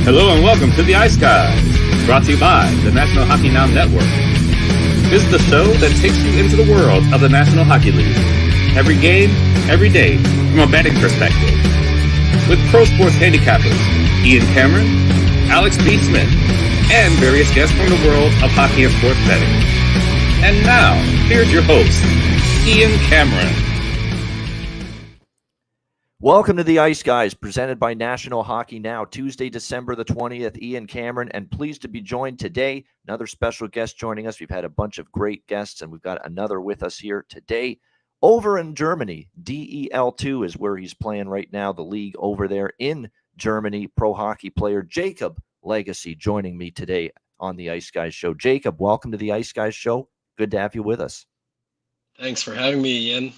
Hello and welcome to the Ice Guys, brought to you by the National Hockey Now Network. This is the show that takes you into the world of the National Hockey League. Every game, every day, from a betting perspective. With pro sports handicappers, Ian Cameron, Alex B. Smith, and various guests from the world of hockey and sports betting. And now, here's your host, Ian Cameron. Welcome to the Ice Guys, presented by National Hockey Now, Tuesday, December the 20th. Ian Cameron, and pleased to be joined today. Another special guest joining us. We've had a bunch of great guests, and we've got another with us here today. Over in Germany, DEL2 is where he's playing right now, the league over there in Germany. Pro hockey player Jacob Lagace joining me today on the Ice Guys show. Jacob, welcome to the Ice Guys show. Good to have you with us. Thanks for having me, Ian.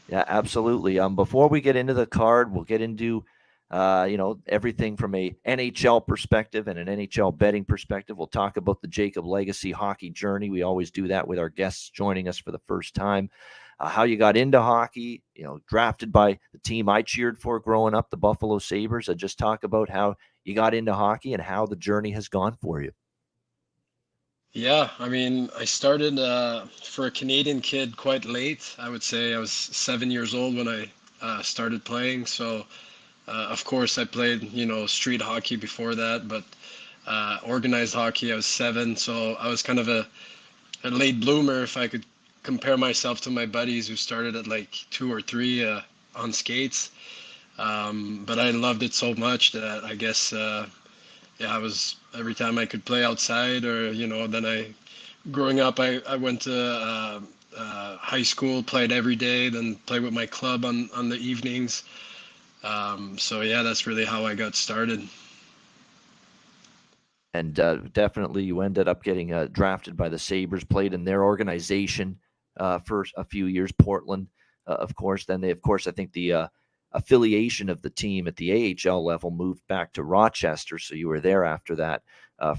Yeah, absolutely. Before we get into the card, we'll get into, everything from a NHL perspective and an NHL betting perspective. We'll talk about the Jacob Lagace hockey journey. We always do that with our guests joining us for the first time. How you got into hockey, drafted by the team I cheered for growing up, the Buffalo Sabres. I just talk about how you got into hockey and how the journey has gone for you. Yeah, I started for a Canadian kid quite late. I would say I was 7 years old when I started playing. So, of course, I played, street hockey before that, but organized hockey, I was 7. So I was kind of a late bloomer if I could compare myself to my buddies who started at like 2 or 3 on skates. But I loved it so much that I guess I was every time I could play outside, or then growing up I went to high school, played every day, then played with my club on the evenings. That's really how I got started. And definitely you ended up getting drafted by the Sabres, played in their organization for a few years, Portland, of course. Then I think the affiliation of the team at the AHL level moved back to Rochester, so you were there after that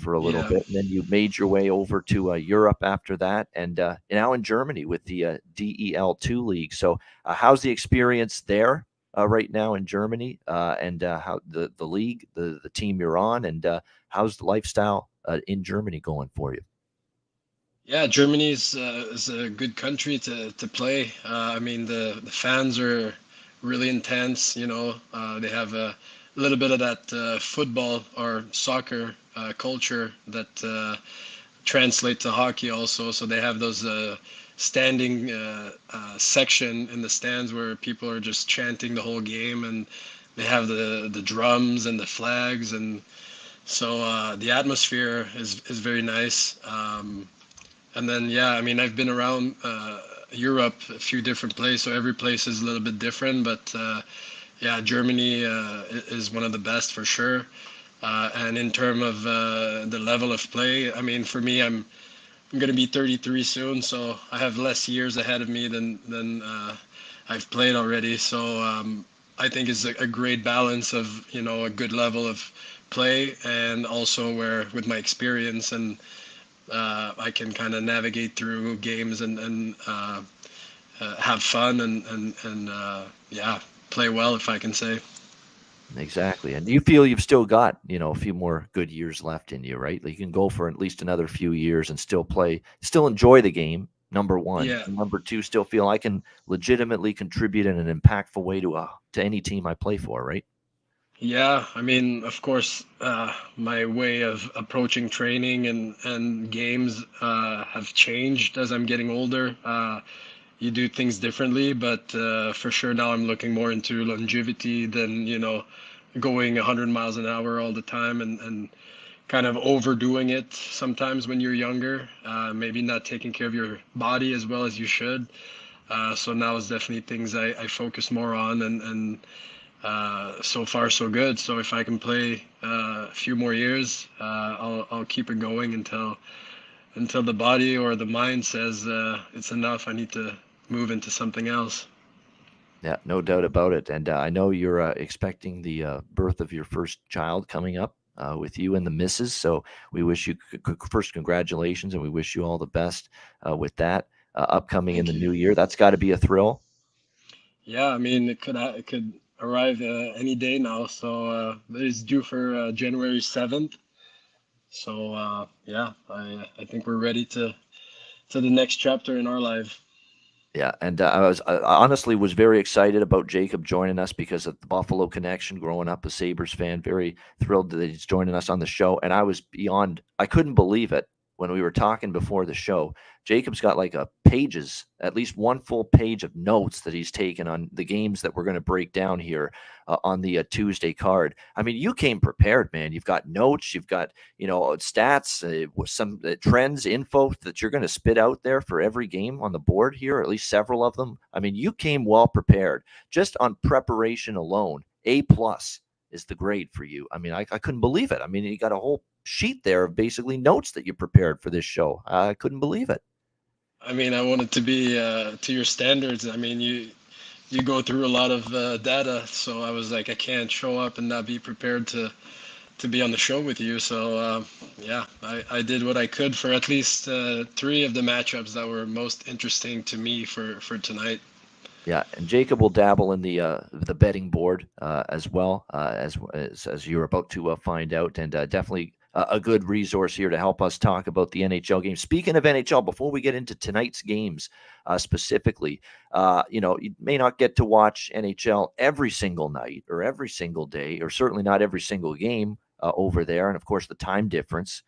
for a little bit, and then you made your way over to Europe after that, and now in Germany with the DEL2 league. So how's the experience there right now in Germany, and how the league, the team you're on, and how's the lifestyle in Germany going for you? Yeah, Germany is a good country to play. The fans are really intense. They have a little bit of that football or soccer culture that translate to hockey also. So they have those standing section in the stands where people are just chanting the whole game, and they have the drums and the flags, and so the atmosphere is very nice. And then I've been around Europe, a few different places, so every place is a little bit different, but Germany is one of the best for sure. And in terms of the level of play, for me, I'm going to be 33 soon, so I have less years ahead of me than I've played already. So I think it's a great balance of a good level of play, and also where with my experience and I can kind of navigate through games and have fun and play well, if I can say. Exactly. And you feel you've still got, a few more good years left in you, right? Like you can go for at least another few years and still play, still enjoy the game, number one. Yeah. And number two, still feel I can legitimately contribute in an impactful way to any team I play for, right? Yeah, of course, my way of approaching training and games have changed as I'm getting older. You do things differently, but for sure now I'm looking more into longevity than, going 100 miles an hour all the time and kind of overdoing it sometimes when you're younger, maybe not taking care of your body as well as you should. So now it's definitely things I focus more on, and so far so good. So if I can play a few more years, I'll keep it going until the body or the mind says it's enough. I need to move into something else. Yeah, no doubt about it. And I know you're expecting the birth of your first child coming up with you and the missus. So we wish you first congratulations, and we wish you all the best with that upcoming in the new year. That's got to be a thrill. Yeah, it could arrive any day now. So it's due for January 7th. So yeah, I think we're ready to the next chapter in our life. Yeah, and I honestly was very excited about Jacob joining us because of the Buffalo connection. Growing up a Sabres fan, very thrilled that he's joining us on the show. And I couldn't believe it when we were talking before the show. Jacob's got like at least one full page of notes that he's taken on the games that we're going to break down here on the Tuesday card. I mean, you came prepared, man. You've got notes, you've got stats, some trends, info that you're going to spit out there for every game on the board here, at least several of them. I mean, you came well prepared just on preparation alone. A+ is the grade for you. I mean, I couldn't believe it. I mean, you got a whole sheet there of basically notes that you prepared for this show. I couldn't believe it. I mean, I want it to be to your standards. I mean, you go through a lot of data, so I was like, I can't show up and not be prepared to be on the show with you. So yeah, I did what I could for at least 3 of the matchups that were most interesting to me for tonight. Yeah, and Jacob will dabble in the betting board as well as you're about to find out, and definitely a good resource here to help us talk about the NHL game. Speaking of NHL, before we get into tonight's games specifically, you may not get to watch NHL every single night or every single day, or certainly not every single game over there, and of course the time difference.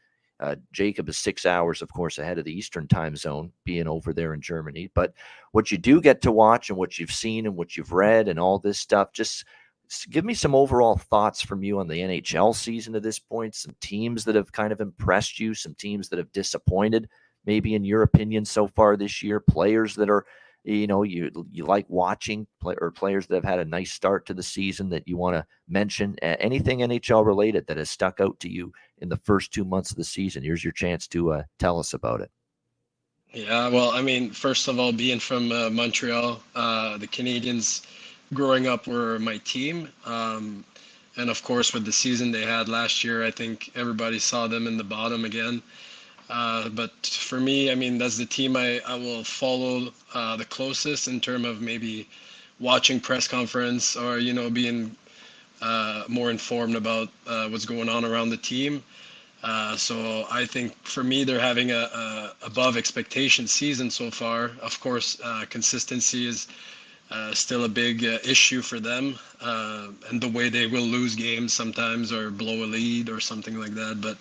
Jacob is 6 hours, of course, ahead of the Eastern time zone, being over there in Germany. But what you do get to watch and what you've seen and what you've read and all this stuff, just give me some overall thoughts from you on the NHL season to this point, some teams that have kind of impressed you, some teams that have disappointed, maybe in your opinion so far this year, players that are, you like watching, or players that have had a nice start to the season that you want to mention, anything NHL related that has stuck out to you in the first 2 months of the season. Here's your chance to tell us about it. Yeah, well, I mean, first of all, being from Montreal, the Canadiens growing up were my team. And of course, with the season they had last year, I think everybody saw them in the bottom again. But for me, I mean, that's the team I will follow the closest in terms of maybe watching press conference or, being more informed about what's going on around the team. So I think for me, they're having a above expectation season so far. Of course, consistency is still a big issue for them, and the way they will lose games sometimes or blow a lead or something like that. But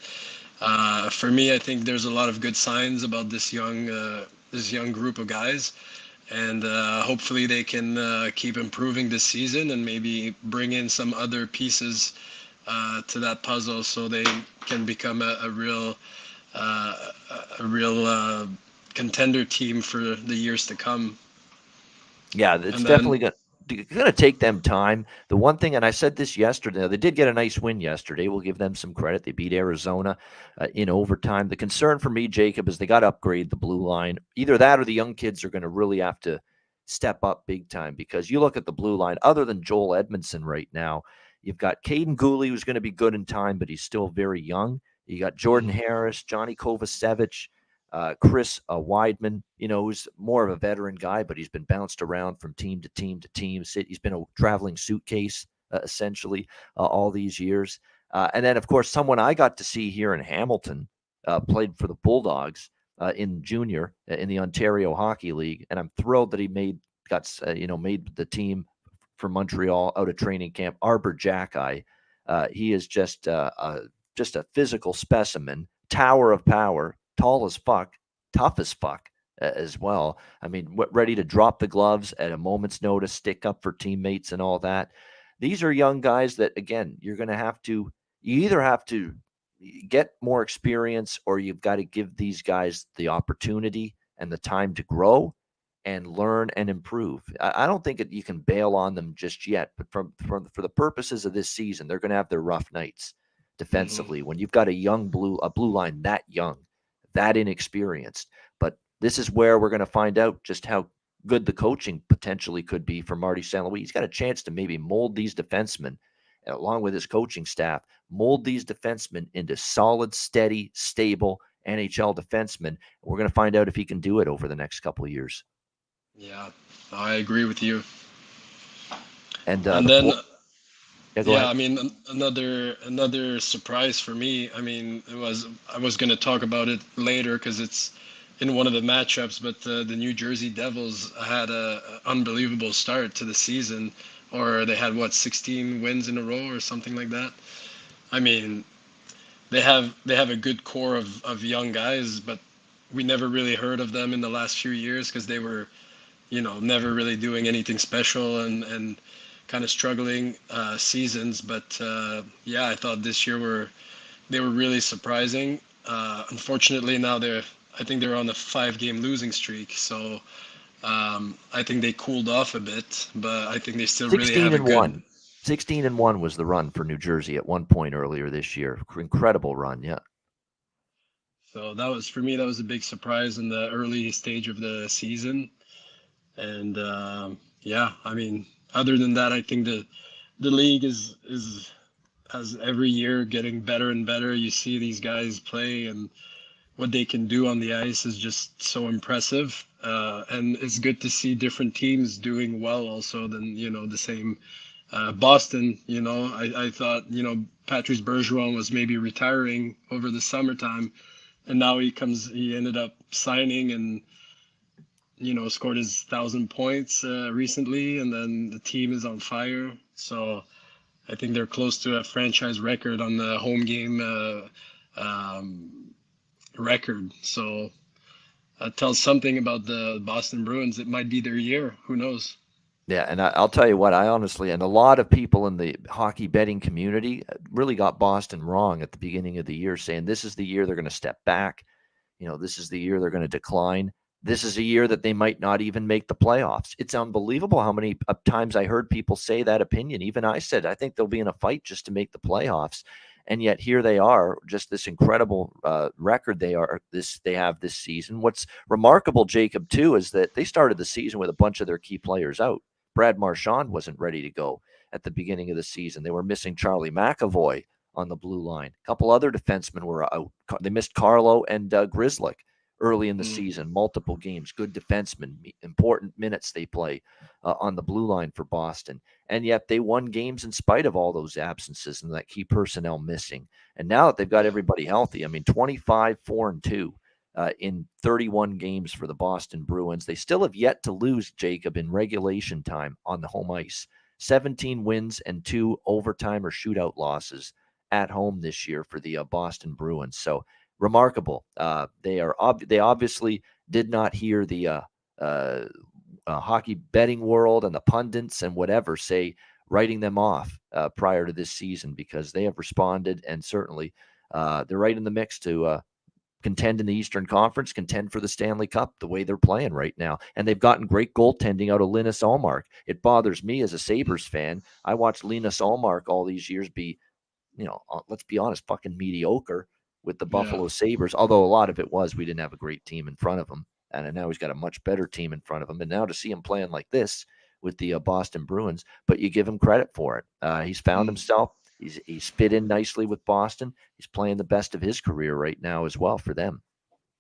for me, I think there's a lot of good signs about this young group of guys, and hopefully they can keep improving this season and maybe bring in some other pieces to that puzzle so they can become a real contender team for the years to come. Yeah, it's definitely going to take them time. The one thing, and I said this yesterday, they did get a nice win yesterday. We'll give them some credit. They beat Arizona in overtime. The concern for me, Jacob, is they got to upgrade the blue line. Either that or the young kids are going to really have to step up big time, because you look at the blue line, other than Joel Edmondson right now, you've got Caden Gooley, who's going to be good in time, but he's still very young. You got Jordan Harris, Johnny Kovacevic, Chris Weidman, who's more of a veteran guy, but he's been bounced around from team to team to team. He's been a traveling suitcase, essentially, all these years. And then, of course, someone I got to see here in Hamilton played for the Bulldogs in junior in the Ontario Hockey League, and I'm thrilled that he made the team for Montreal out of training camp. Arbor Jackeye, he is just a physical specimen, tower of power, tall as fuck, tough as fuck as well. I mean, ready to drop the gloves at a moment's notice, stick up for teammates and all that. These are young guys that, again, you either have to get more experience, or you've got to give these guys the opportunity and the time to grow and learn and improve. I don't think you can bail on them just yet, but for the purposes of this season, they're going to have their rough nights defensively when you've got a blue line that young, that inexperienced. But this is where we're going to find out just how good the coaching potentially could be for Marty St. Louis. He's got a chance to maybe mold these defensemen, along with his coaching staff, mold these defensemen into solid, steady, stable NHL defensemen. We're going to find out if he can do it over the next couple of years. Yeah, I agree with you. And And then, go yeah, ahead. I mean, another surprise for me. I mean, I was going to talk about it later because it's in one of the matchups, but the New Jersey Devils had a unbelievable start to the season, or they had what 16 wins in a row or something like that. I mean, they have a good core of young guys, but we never really heard of them in the last few years because they were, never really doing anything special and kind of struggling seasons. But yeah, I thought this year they were really surprising. Unfortunately, now I think they're on a 5-game losing streak, so I think they cooled off a bit, but I think they still really 16 have a and good. 1. 16 and 1 was the run for New Jersey at one point earlier this year. Incredible run, yeah. So that was for me. That was a big surprise in the early stage of the season, and yeah, I mean, other than that, I think the league is as every year getting better and better. You see these guys play, and what they can do on the ice is just so impressive. And it's good to see different teams doing well also than, the same. Boston, I thought, Patrice Bergeron was maybe retiring over the summertime, and now he ended up signing and, scored his 1,000 points recently, and then the team is on fire. So I think they're close to a franchise record on the home game record. So that tells something about the Boston Bruins. It might be their year. Who knows? Yeah, and I'll tell you what, I honestly, and a lot of people in the hockey betting community really got Boston wrong at the beginning of the year, saying this is the year they're going to step back. This is the year they're going to decline. This is a year that they might not even make the playoffs. It's unbelievable how many times I heard people say that opinion. Even I said, I think they'll be in a fight just to make the playoffs. And yet here they are, just this incredible record they have this season. What's remarkable, Jacob, too, is that they started the season with a bunch of their key players out. Brad Marchand wasn't ready to go at the beginning of the season. They were missing Charlie McAvoy on the blue line. A couple other defensemen were out. They missed Carlo and Grzelcyk early in the season, multiple games, good defensemen, important minutes they play on the blue line for Boston. And yet they won games in spite of all those absences and that key personnel missing. And now that they've got everybody healthy, I mean, 25-4-2 in 31 games for the Boston Bruins. They still have yet to lose, Jacob, in regulation time on the home ice. 17 wins and 2 overtime or shootout losses at home this year for the Boston Bruins. So remarkable. They obviously did not hear the hockey betting world and the pundits and whatever say writing them off prior to this season, because they have responded, and certainly they're right in the mix to contend in the Eastern Conference, contend for the Stanley Cup the way they're playing right now. And they've gotten great goaltending out of Linus Ullmark. It bothers me as a Sabres fan. I watched Linus Ullmark all these years be, let's be honest, fucking mediocre with the Buffalo Sabres, although a lot of it was we didn't have a great team in front of him. And now he's got a much better team in front of him. And now to see him playing like this with the Boston Bruins, but you give him credit for it. He's found himself. He's fit in nicely with Boston. He's playing the best of his career right now as well for them.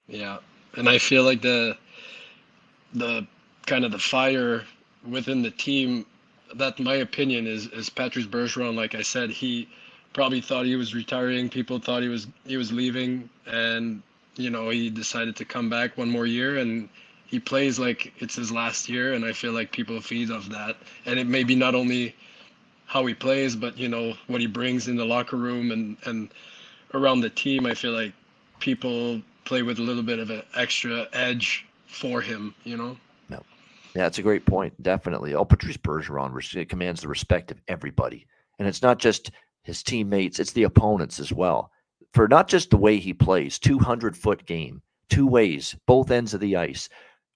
Yeah, and I feel like the kind of the fire within the team, that my opinion is Patrice Bergeron. Like I said, he probably thought he was retiring. People thought he was leaving, and he decided to come back one more year, and he plays like it's his last year. And I feel like people feed off that, and it may be not only how he plays, but what he brings in the locker room and around the team. I feel like people play with a little bit of an extra edge for him. Yeah, that's a great point. Definitely. Patrice Bergeron commands the respect of everybody, and it's not just his teammates; it's the opponents as well. For not just the way he plays, 200-foot game, two ways, both ends of the ice,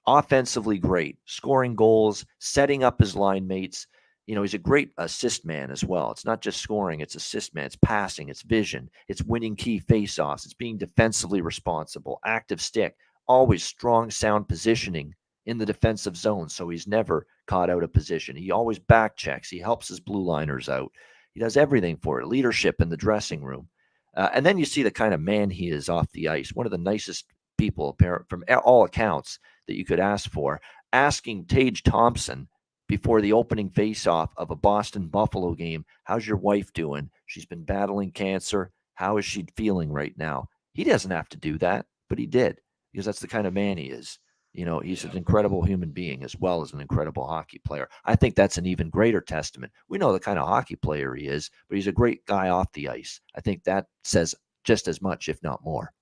offensively great, scoring goals, setting up his line mates. He's a great assist man as well. It's not just scoring, it's assist man. It's passing, it's vision, it's winning key faceoffs, it's being defensively responsible, active stick, always strong, sound positioning in the defensive zone, so he's never caught out of position. He always back checks. He helps his blue liners out. He does everything for it. Leadership in the dressing room. And then you see the kind of man he is off the ice. One of the nicest people, from all accounts, that you could ask for. Asking Tage Thompson before the opening face-off of a Boston Buffalo game, how's your wife doing? She's been battling cancer. How is she feeling right now? He doesn't have to do that, but he did because that's the kind of man he is. He's an incredible human being as well as an incredible hockey player. I think that's an even greater testament. We know the kind of hockey player he is, but he's a great guy off the ice. I think that says just as much, if not more.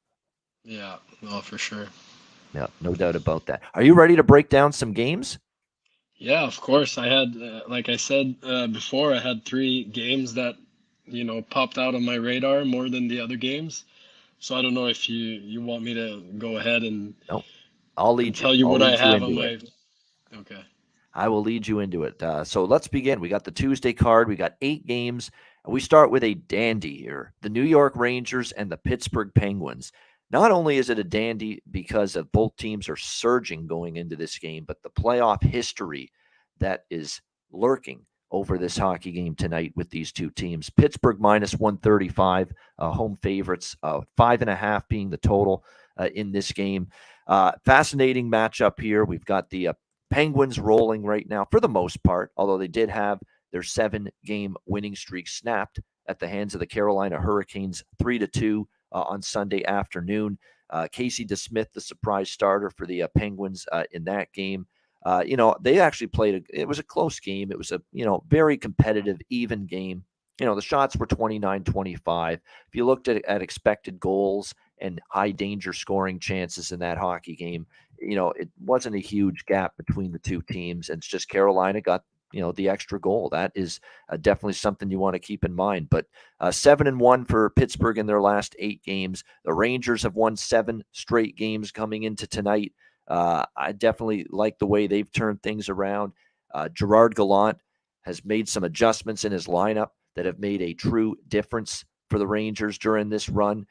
Yeah, no, for sure. Yeah, no doubt about that. Are you ready to break down some games? Yeah, of course. I had, like I said before, I had 3 games that, popped out on my radar more than the other games. So I don't know if you want me to go ahead No, I'll and lead you. tell you I'll what I lead you have on into my. it. Okay. I will lead you into it. So let's begin. We got the Tuesday card. We got 8 games. And we start with a dandy here. The New York Rangers and the Pittsburgh Penguins. Not only is it a dandy because of both teams are surging going into this game, but the playoff history that is lurking over this hockey game tonight with these two teams. Pittsburgh minus 135, home favorites, 5.5 being the total in this game. Fascinating matchup here. We've got the Penguins rolling right now for the most part, although they did have their 7-game winning streak snapped at the hands of the Carolina Hurricanes 3-2 on Sunday afternoon. Casey DeSmith, the surprise starter for the Penguins in that game. They actually it was a close game. It was a, very competitive, even game. The shots were 29-25. If you looked at expected goals and high danger scoring chances in that hockey game, it wasn't a huge gap between the two teams. And it's just Carolina got, the extra goal. That is definitely something you want to keep in mind. But 7-1 for Pittsburgh in their last 8 games. The Rangers have won 7 straight games coming into tonight. I definitely like the way they've turned things around. Gerard Gallant has made some adjustments in his lineup that have made a true difference for the Rangers during this run.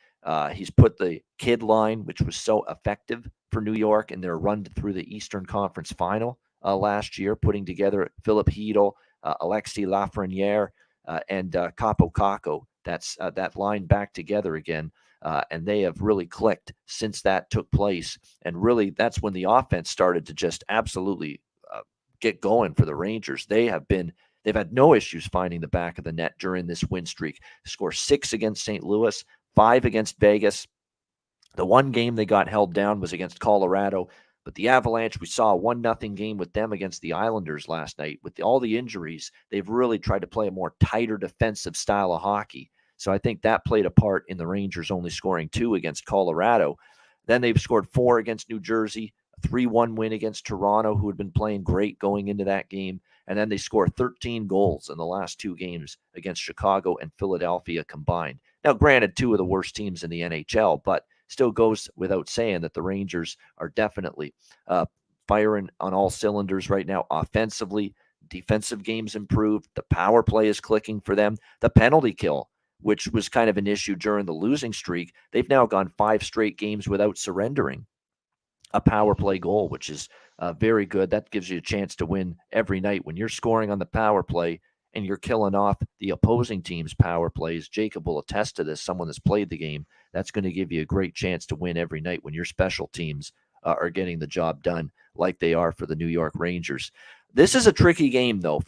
He's put the kid line, which was so effective for New York in their run through the Eastern Conference Final last year, putting together Philip Hedl, Alexis Lafreniere, and Capo Caco. That's that line back together again. And they have really clicked since that took place. And really, that's when the offense started to just absolutely get going for the Rangers. They've had no issues finding the back of the net during this win streak. Score 6 against St. Louis, 5 against Vegas. The one game they got held down was against Colorado. But the Avalanche, we saw a 1-0 game with them against the Islanders last night. With all the injuries, they've really tried to play a more tighter defensive style of hockey. So I think that played a part in the Rangers only scoring 2 against Colorado. Then they've scored 4 against New Jersey, a 3-1 win against Toronto, who had been playing great going into that game. And then they scored 13 goals in the last 2 games against Chicago and Philadelphia combined. Now, granted, 2 of the worst teams in the NHL, but still goes without saying that the Rangers are definitely firing on all cylinders right now offensively. Defensive games improved. The power play is clicking for them. The penalty kill, which was kind of an issue during the losing streak, they've now gone 5 straight games without surrendering a power play goal, which is very good. That gives you a chance to win every night when you're scoring on the power play and you're killing off the opposing team's power plays. Jacob will attest to this, someone that's played the game. That's going to give you a great chance to win every night when your special teams are getting the job done like they are for the New York Rangers. This is a tricky game, though,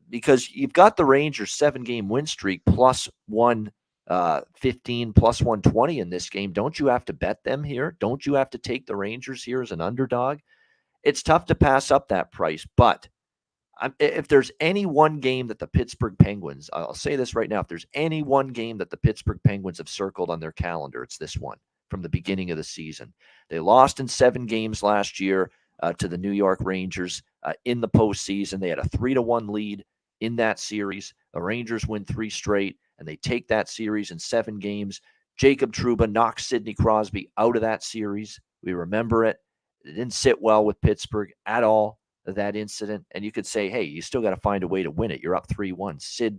because you've got the Rangers 7-game win streak plus 115, plus 120 in this game. Don't you have to bet them here? Don't you have to take the Rangers here as an underdog? It's tough to pass up that price, but if there's any one game that the Pittsburgh Penguins, I'll say this right now, if there's any one game that the Pittsburgh Penguins have circled on their calendar, it's this one from the beginning of the season. They lost in 7 games last year to the New York Rangers in the postseason. They had a 3-1 lead in that series. The Rangers win 3 straight, and they take that series in 7 games. Jacob Trouba knocks Sidney Crosby out of that series. We remember it. It didn't sit well with Pittsburgh at all, that incident. And you could say, hey, you still got to find a way to win it. You're up 3-1. Sid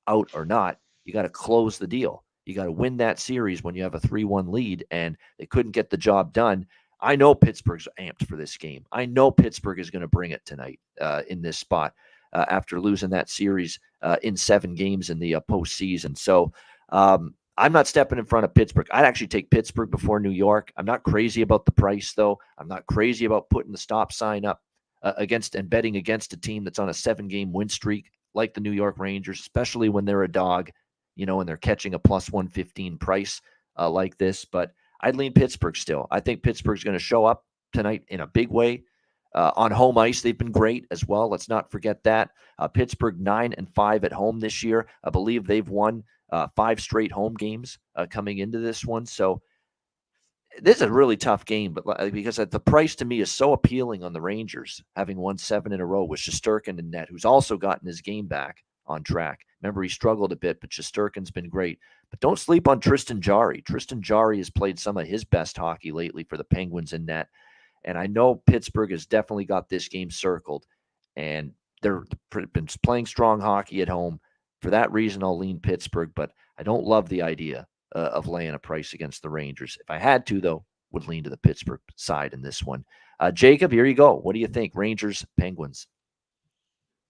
out or not, you got to close the deal. You got to win that series when you have a 3-1 lead, and they couldn't get the job done. I know Pittsburgh's amped for this game. I know Pittsburgh is going to bring it tonight in this spot after losing that series in 7 games in the postseason. So I'm not stepping in front of Pittsburgh. I'd actually take Pittsburgh before New York. I'm not crazy about the price, though. I'm not crazy about putting the stop sign up against and betting against a team that's on a 7-game win streak like the New York Rangers, especially when they're a dog, and they're catching a plus 115 price like this. But I'd lean Pittsburgh still. I think Pittsburgh's going to show up tonight in a big way. On home ice, they've been great as well. Let's not forget that. Pittsburgh 9-5 at home this year. I believe they've won 5 straight home games coming into this one. So this is a really tough game, but because the price to me is so appealing on the Rangers, having won 7 in a row with Shesterkin in net, who's also gotten his game back on track. Remember, he struggled a bit, but Shesterkin's been great. But don't sleep on Tristan Jarry. Tristan Jarry has played some of his best hockey lately for the Penguins in net. And I know Pittsburgh has definitely got this game circled, and they've been playing strong hockey at home. For that reason, I'll lean Pittsburgh, but I don't love the idea of laying a price against the Rangers. If I had to, though, would lean to the Pittsburgh side in this one. Jacob, here you go. What do you think? Rangers, Penguins.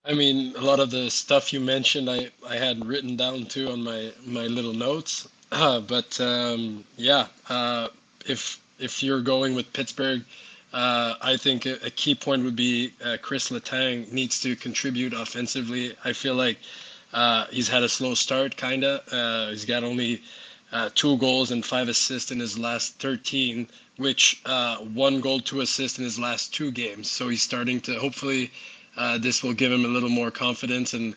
I mean, a lot of the stuff you mentioned, I had written down too on my little notes. If you're going with Pittsburgh, I think a key point would be Chris Letang needs to contribute offensively. I feel like he's had a slow start, kind of. He's got only 2 goals and 5 assists in his last 13, which 1 goal, 2 assists in his last 2 games. So he's starting to, hopefully, this will give him a little more confidence, and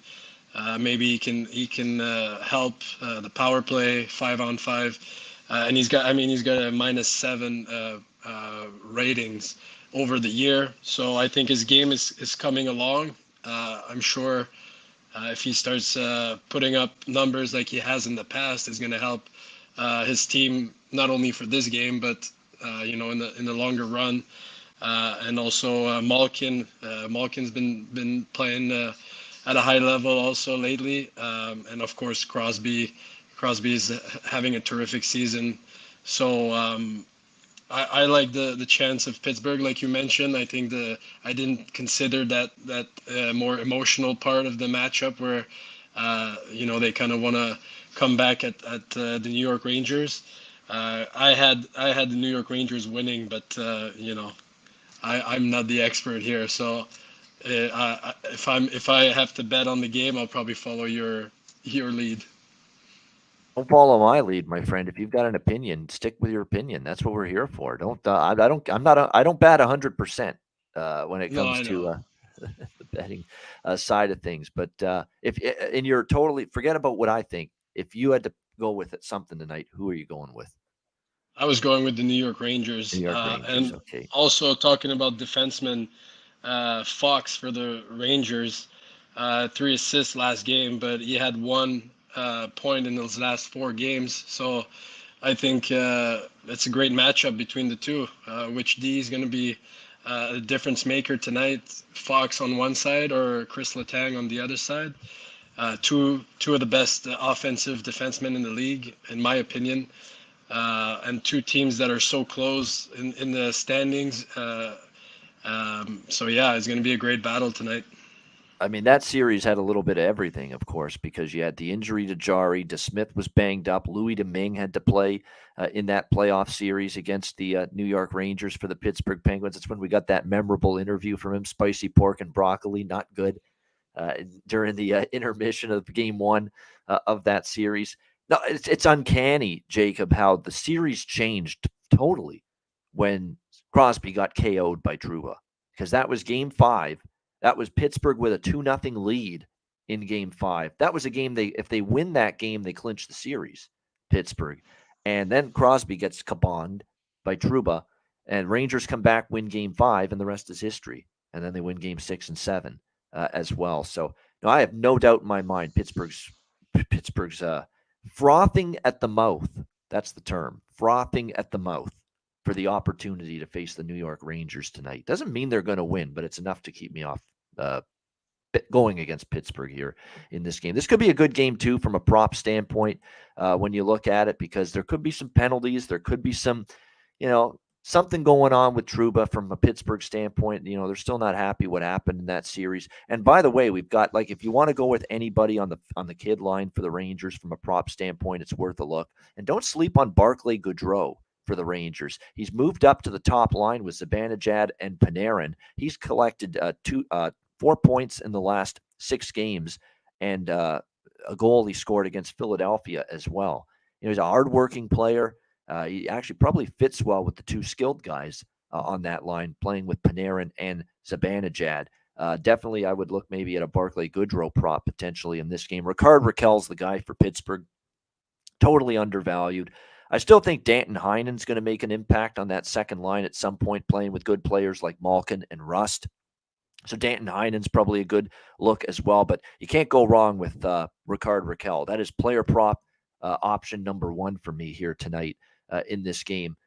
maybe he can help the power play 5-on-5. And he's got a -7 ratings over the year. So I think his game is coming along. I'm sure if he starts putting up numbers like he has in the past, is going to help his team not only for this game, but in the longer run. And also Malkin's been playing at a high level also lately. And of course Crosby is having a terrific season. So I like the chance of Pittsburgh, like you mentioned. I think I didn't consider that more emotional part of the matchup where they kind of want to come back at the New York Rangers. I had the New York Rangers winning, but I'm not the expert here. So if I have to bet on the game, I'll probably follow your lead. Don't follow my lead, my friend. If you've got an opinion, stick with your opinion. That's what we're here for. I don't bat 100% when it comes to the betting side of things. But you're totally forget about what I think. If you had to go with something tonight, who are you going with? I was going with the New York Rangers. And okay. Also talking about defenseman Fox for the Rangers, 3 assists last game, but he had 1 point in those last 4 games. So I think it's a great matchup between the two. Which D is going to be a difference maker tonight? Fox on one side or Chris Letang on the other side? Two of the best offensive defensemen in the league, in my opinion. And 2 teams that are so close in the standings. So yeah, it's going to be a great battle tonight. I mean, that series had a little bit of everything, of course, because you had the injury to Jarry. DeSmith was banged up. Louis Domingue had to play in that playoff series against the New York Rangers for the Pittsburgh Penguins. It's when we got that memorable interview from him, spicy pork and broccoli, not good, during the intermission of game 1 of that series. No, it's uncanny, Jacob, how the series changed totally when Crosby got KO'd by Trouba, because that was game 5. That was Pittsburgh with a 2-0 lead in game 5. That was a game if they win that game, they clinch the series, Pittsburgh. And then Crosby gets kabonged by Trouba, and Rangers come back, win game 5, and the rest is history. And then they win game 6 and 7 as well. So I have no doubt in my mind Pittsburgh's frothing at the mouth. That's the term, frothing at the mouth for the opportunity to face the New York Rangers tonight. Doesn't mean they're going to win, but it's enough to keep me off going against Pittsburgh here in this game. This could be a good game too from a prop standpoint when you look at it, because there could be some penalties. There could be some, something going on with Trouba from a Pittsburgh standpoint. They're still not happy what happened in that series. And by the way, we've got, if you want to go with anybody on the kid line for the Rangers from a prop standpoint, it's worth a look. And don't sleep on Barclay Goodrow for the Rangers. He's moved up to the top line with Zibanejad and Panarin. He's collected 4 points in the last 6 games, and a goal he scored against Philadelphia as well. He's a hardworking player. He actually probably fits well with the 2 skilled guys on that line, playing with Panarin and Zibanejad. Definitely, I would look maybe at a Barclay Goodrow prop potentially in this game. Rickard Rakell's the guy for Pittsburgh. Totally undervalued. I still think Danton Heinen's going to make an impact on that second line at some point, playing with good players like Malkin and Rust. So Danton Heinen's probably a good look as well, but you can't go wrong with Rickard Rakell. That is player prop option number 1 for me here tonight in this game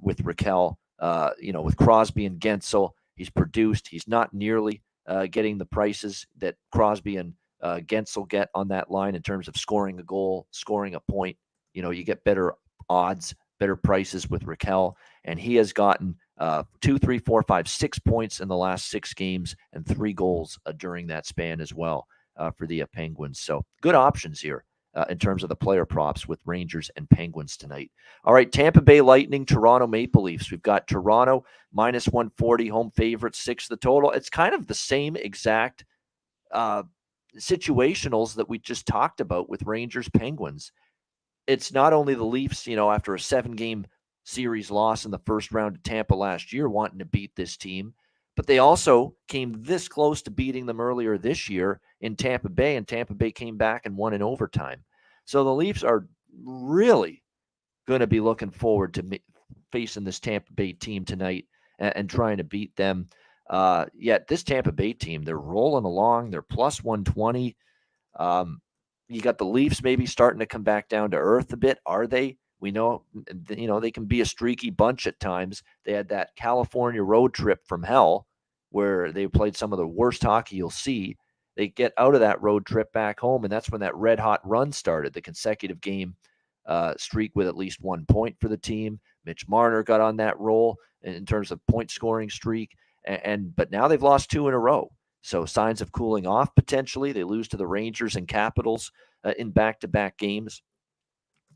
with Rakell. With Crosby and Gensel, he's produced. He's not nearly getting the prices that Crosby and Gensel get on that line in terms of scoring a goal, scoring a point. You get better odds, better prices with Rakell, and he has gotten 2, 3, 4, 5, 6 points in the last 6 games and 3 goals during that span as well for the Penguins. So good options here in terms of the player props with Rangers and Penguins tonight. All right, Tampa Bay Lightning, Toronto Maple Leafs. We've got Toronto minus 140, home favorite, 6 the total. It's kind of the same exact situationals that we just talked about with Rangers Penguins. It's not only the Leafs, after a 7-game series loss in the first round of Tampa last year, wanting to beat this team, but they also came this close to beating them earlier this year in Tampa Bay, and Tampa Bay came back and won in overtime. So the Leafs are really going to be looking forward to facing this Tampa Bay team tonight and trying to beat them. Yet this Tampa Bay team, they're rolling along. They're plus 120. You got the Leafs maybe starting to come back down to earth a bit. Are they? We know, they can be a streaky bunch at times. They had that California road trip from hell where they played some of the worst hockey you'll see. They get out of that road trip back home, and that's when that red-hot run started, the consecutive game streak with at least 1 point for the team. Mitch Marner got on that roll in terms of point-scoring streak, but now they've lost 2 in a row. So signs of cooling off potentially. They lose to the Rangers and Capitals in back-to-back games.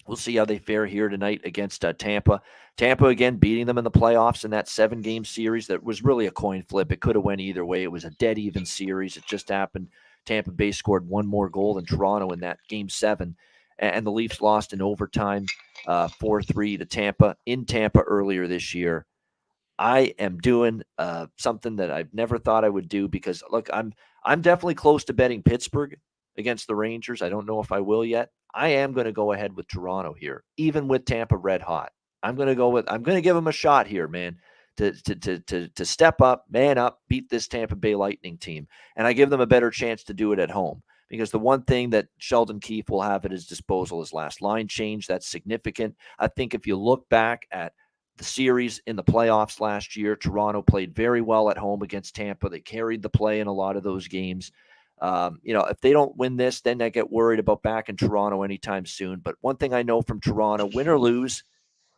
We'll see how they fare here tonight against Tampa. Tampa, again, beating them in the playoffs in that 7-game series that was really a coin flip. It could have went either way. It was a dead-even series. It just happened. Tampa Bay scored 1 more goal than Toronto in that Game 7. And the Leafs lost in overtime 4-3 to Tampa in Tampa earlier this year. I am doing something that I've never thought I would do because, look, I'm definitely close to betting Pittsburgh against the Rangers. I don't know if I will yet. I am going to go ahead with Toronto here, even with Tampa red hot. I'm going to give them a shot here, man, to step up, man up, beat this Tampa Bay Lightning team. And I give them a better chance to do it at home because the one thing that Sheldon Keefe will have at his disposal is last line change. That's significant. I think if you look back at the series in the playoffs last year, Toronto played very well at home against Tampa. They carried the play in a lot of those games. If they don't win this, then I get worried about back in Toronto anytime soon. But one thing I know from Toronto, win or lose,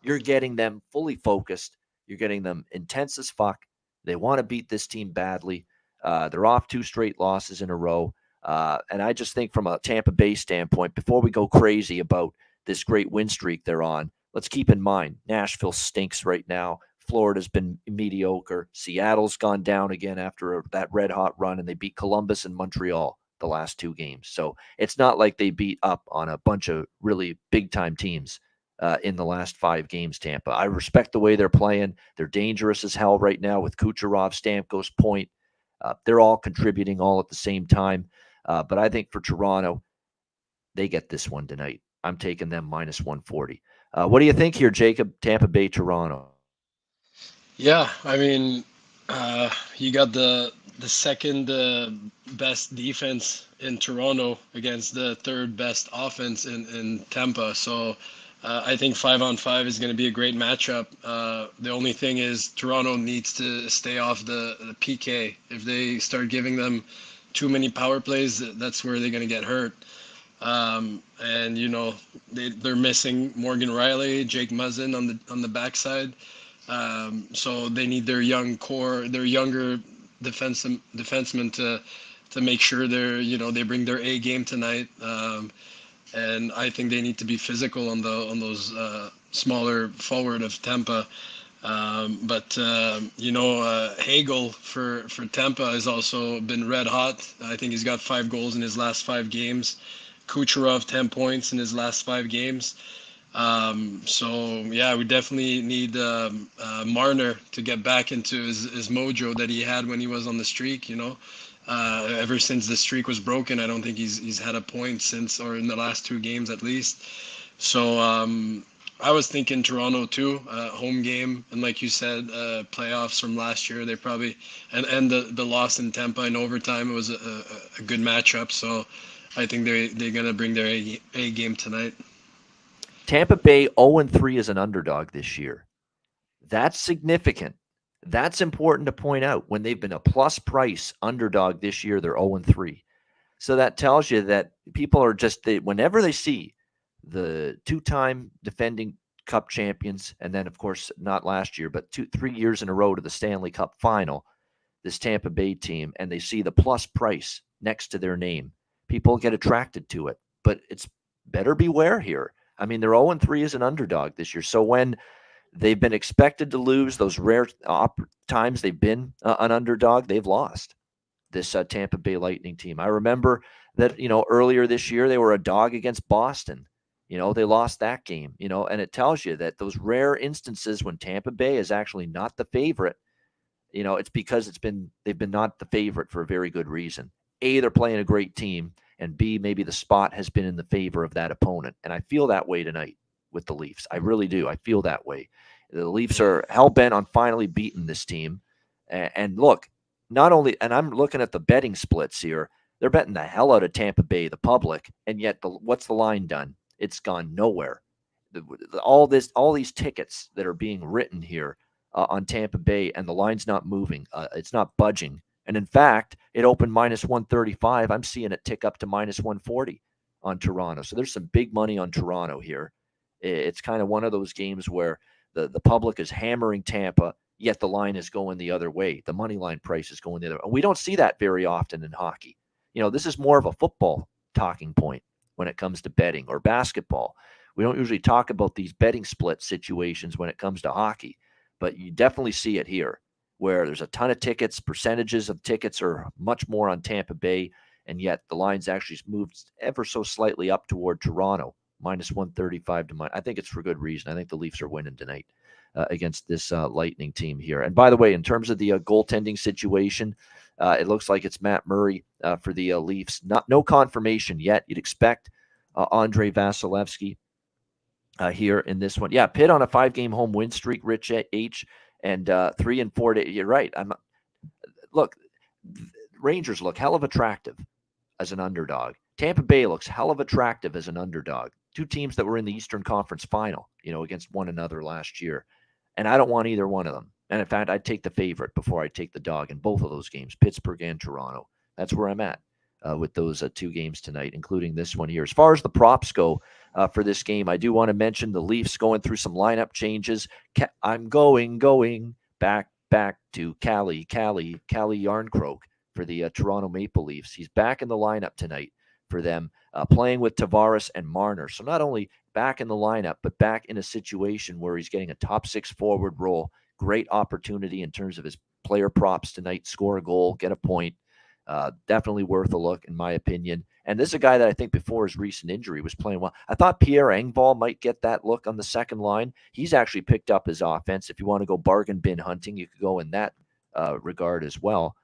you're getting them fully focused. You're getting them intense as fuck. They want to beat this team badly. They're off 2 straight losses in a row. And I just think from a Tampa Bay standpoint, before we go crazy about this great win streak they're on, let's keep in mind, Nashville stinks right now. Florida's been mediocre. Seattle's gone down again after that red-hot run, and they beat Columbus and Montreal the last 2 games. So it's not like they beat up on a bunch of really big-time teams in the last 5 games, Tampa. I respect the way they're playing. They're dangerous as hell right now with Kucherov, Stamkos, Point. They're all contributing all at the same time. But I think for Toronto, they get this one tonight. I'm taking them minus 140. What do you think here, Jacob? Tampa Bay, Toronto. Yeah, I mean, you got the second best defense in Toronto against the third best offense in Tampa. So I think 5-on-5 is going to be a great matchup. The only thing is Toronto needs to stay off the PK. If they start giving them too many power plays, that's where they're going to get hurt. And they're missing Morgan Riley, Jake Muzzin on the backside. So they need their young core, their younger defensemen to make sure they bring their A game tonight. And I think they need to be physical on those smaller forward of Tampa. But Hagel for Tampa has also been red hot. I think he's got 5 goals in his last 5 games. Kucherov 10 points in his last 5 games. So yeah, we definitely need Marner to get back into his mojo that he had when he was on the streak. Ever since the streak was broken, I don't think he's had a point since, or in the last 2 games at least. So I was thinking Toronto too, home game, and like you said, playoffs from last year. They probably and the loss in Tampa in overtime, it was a good matchup. So I think they're gonna bring their A game tonight. Tampa Bay 0-3 as an underdog this year. That's significant. That's important to point out. When they've been a plus price underdog this year, they're 0-3. So that tells you that people are whenever they see the 2-time defending Cup champions, and then, of course, not last year, but 3 years in a row to the Stanley Cup final, this Tampa Bay team, and they see the plus price next to their name, people get attracted to it. But it's better beware here. I mean, they're 0-3 as an underdog this year. So when they've been expected to lose, those rare times they've been an underdog, they've lost. This Tampa Bay Lightning team. I remember that, earlier this year, they were a dog against Boston. They lost that game, and it tells you that those rare instances when Tampa Bay is actually not the favorite, it's because they've been not the favorite for a very good reason. A, they're playing a great team, and B, maybe the spot has been in the favor of that opponent. And I feel that way tonight with the Leafs. I really do. I feel that way. The Leafs are hell-bent on finally beating this team. And look, not only, and I'm looking at the betting splits here, they're betting the hell out of Tampa Bay, the public, and yet what's the line done? It's gone nowhere. All these tickets that are being written here on Tampa Bay, and the line's not moving. It's not budging. And in fact, it opened minus 135. I'm seeing it tick up to minus 140 on Toronto. So there's some big money on Toronto here. It's kind of one of those games where the public is hammering Tampa, yet the line is going the other way. The money line price is going the other way. And we don't see that very often in hockey. This is more of a football talking point when it comes to betting, or basketball. We don't usually talk about these betting split situations when it comes to hockey, but you definitely see it here, where there's a ton of tickets. Percentages of tickets are much more on Tampa Bay, and yet the line's actually moved ever so slightly up toward Toronto, minus 135 to I think it's for good reason. I think the Leafs are winning tonight against this Lightning team here. And by the way, in terms of the goaltending situation, it looks like it's Matt Murray for the Leafs. No confirmation yet. You'd expect Andrei Vasilevsky here in this one. Yeah, Pitt on a 5-game home win streak, Rich H, and 3 and 4 days. You're right. Look, Rangers look hell of attractive as an underdog. Tampa Bay looks hell of attractive as an underdog. 2 teams that were in the Eastern Conference final, against one another last year. And I don't want either one of them. And in fact, I'd take the favorite before I take the dog in both of those games, Pittsburgh and Toronto. That's where I'm at with those 2 games tonight, including this one here. As far as the props go for this game, I do want to mention the Leafs going through some lineup changes. I'm going back to Callie Yarncroke for the Toronto Maple Leafs. He's back in the lineup tonight for them, playing with Tavares and Marner. So not only back in the lineup, but back in a situation where he's getting a top 6 forward role. Great opportunity in terms of his player props tonight. Score a goal, get a point. Definitely worth a look, in my opinion. And this is a guy that I think before his recent injury was playing well. I thought Pierre Engvall might get that look on the second line. He's actually picked up his offense. If you want to go bargain bin hunting, you could go in that regard as well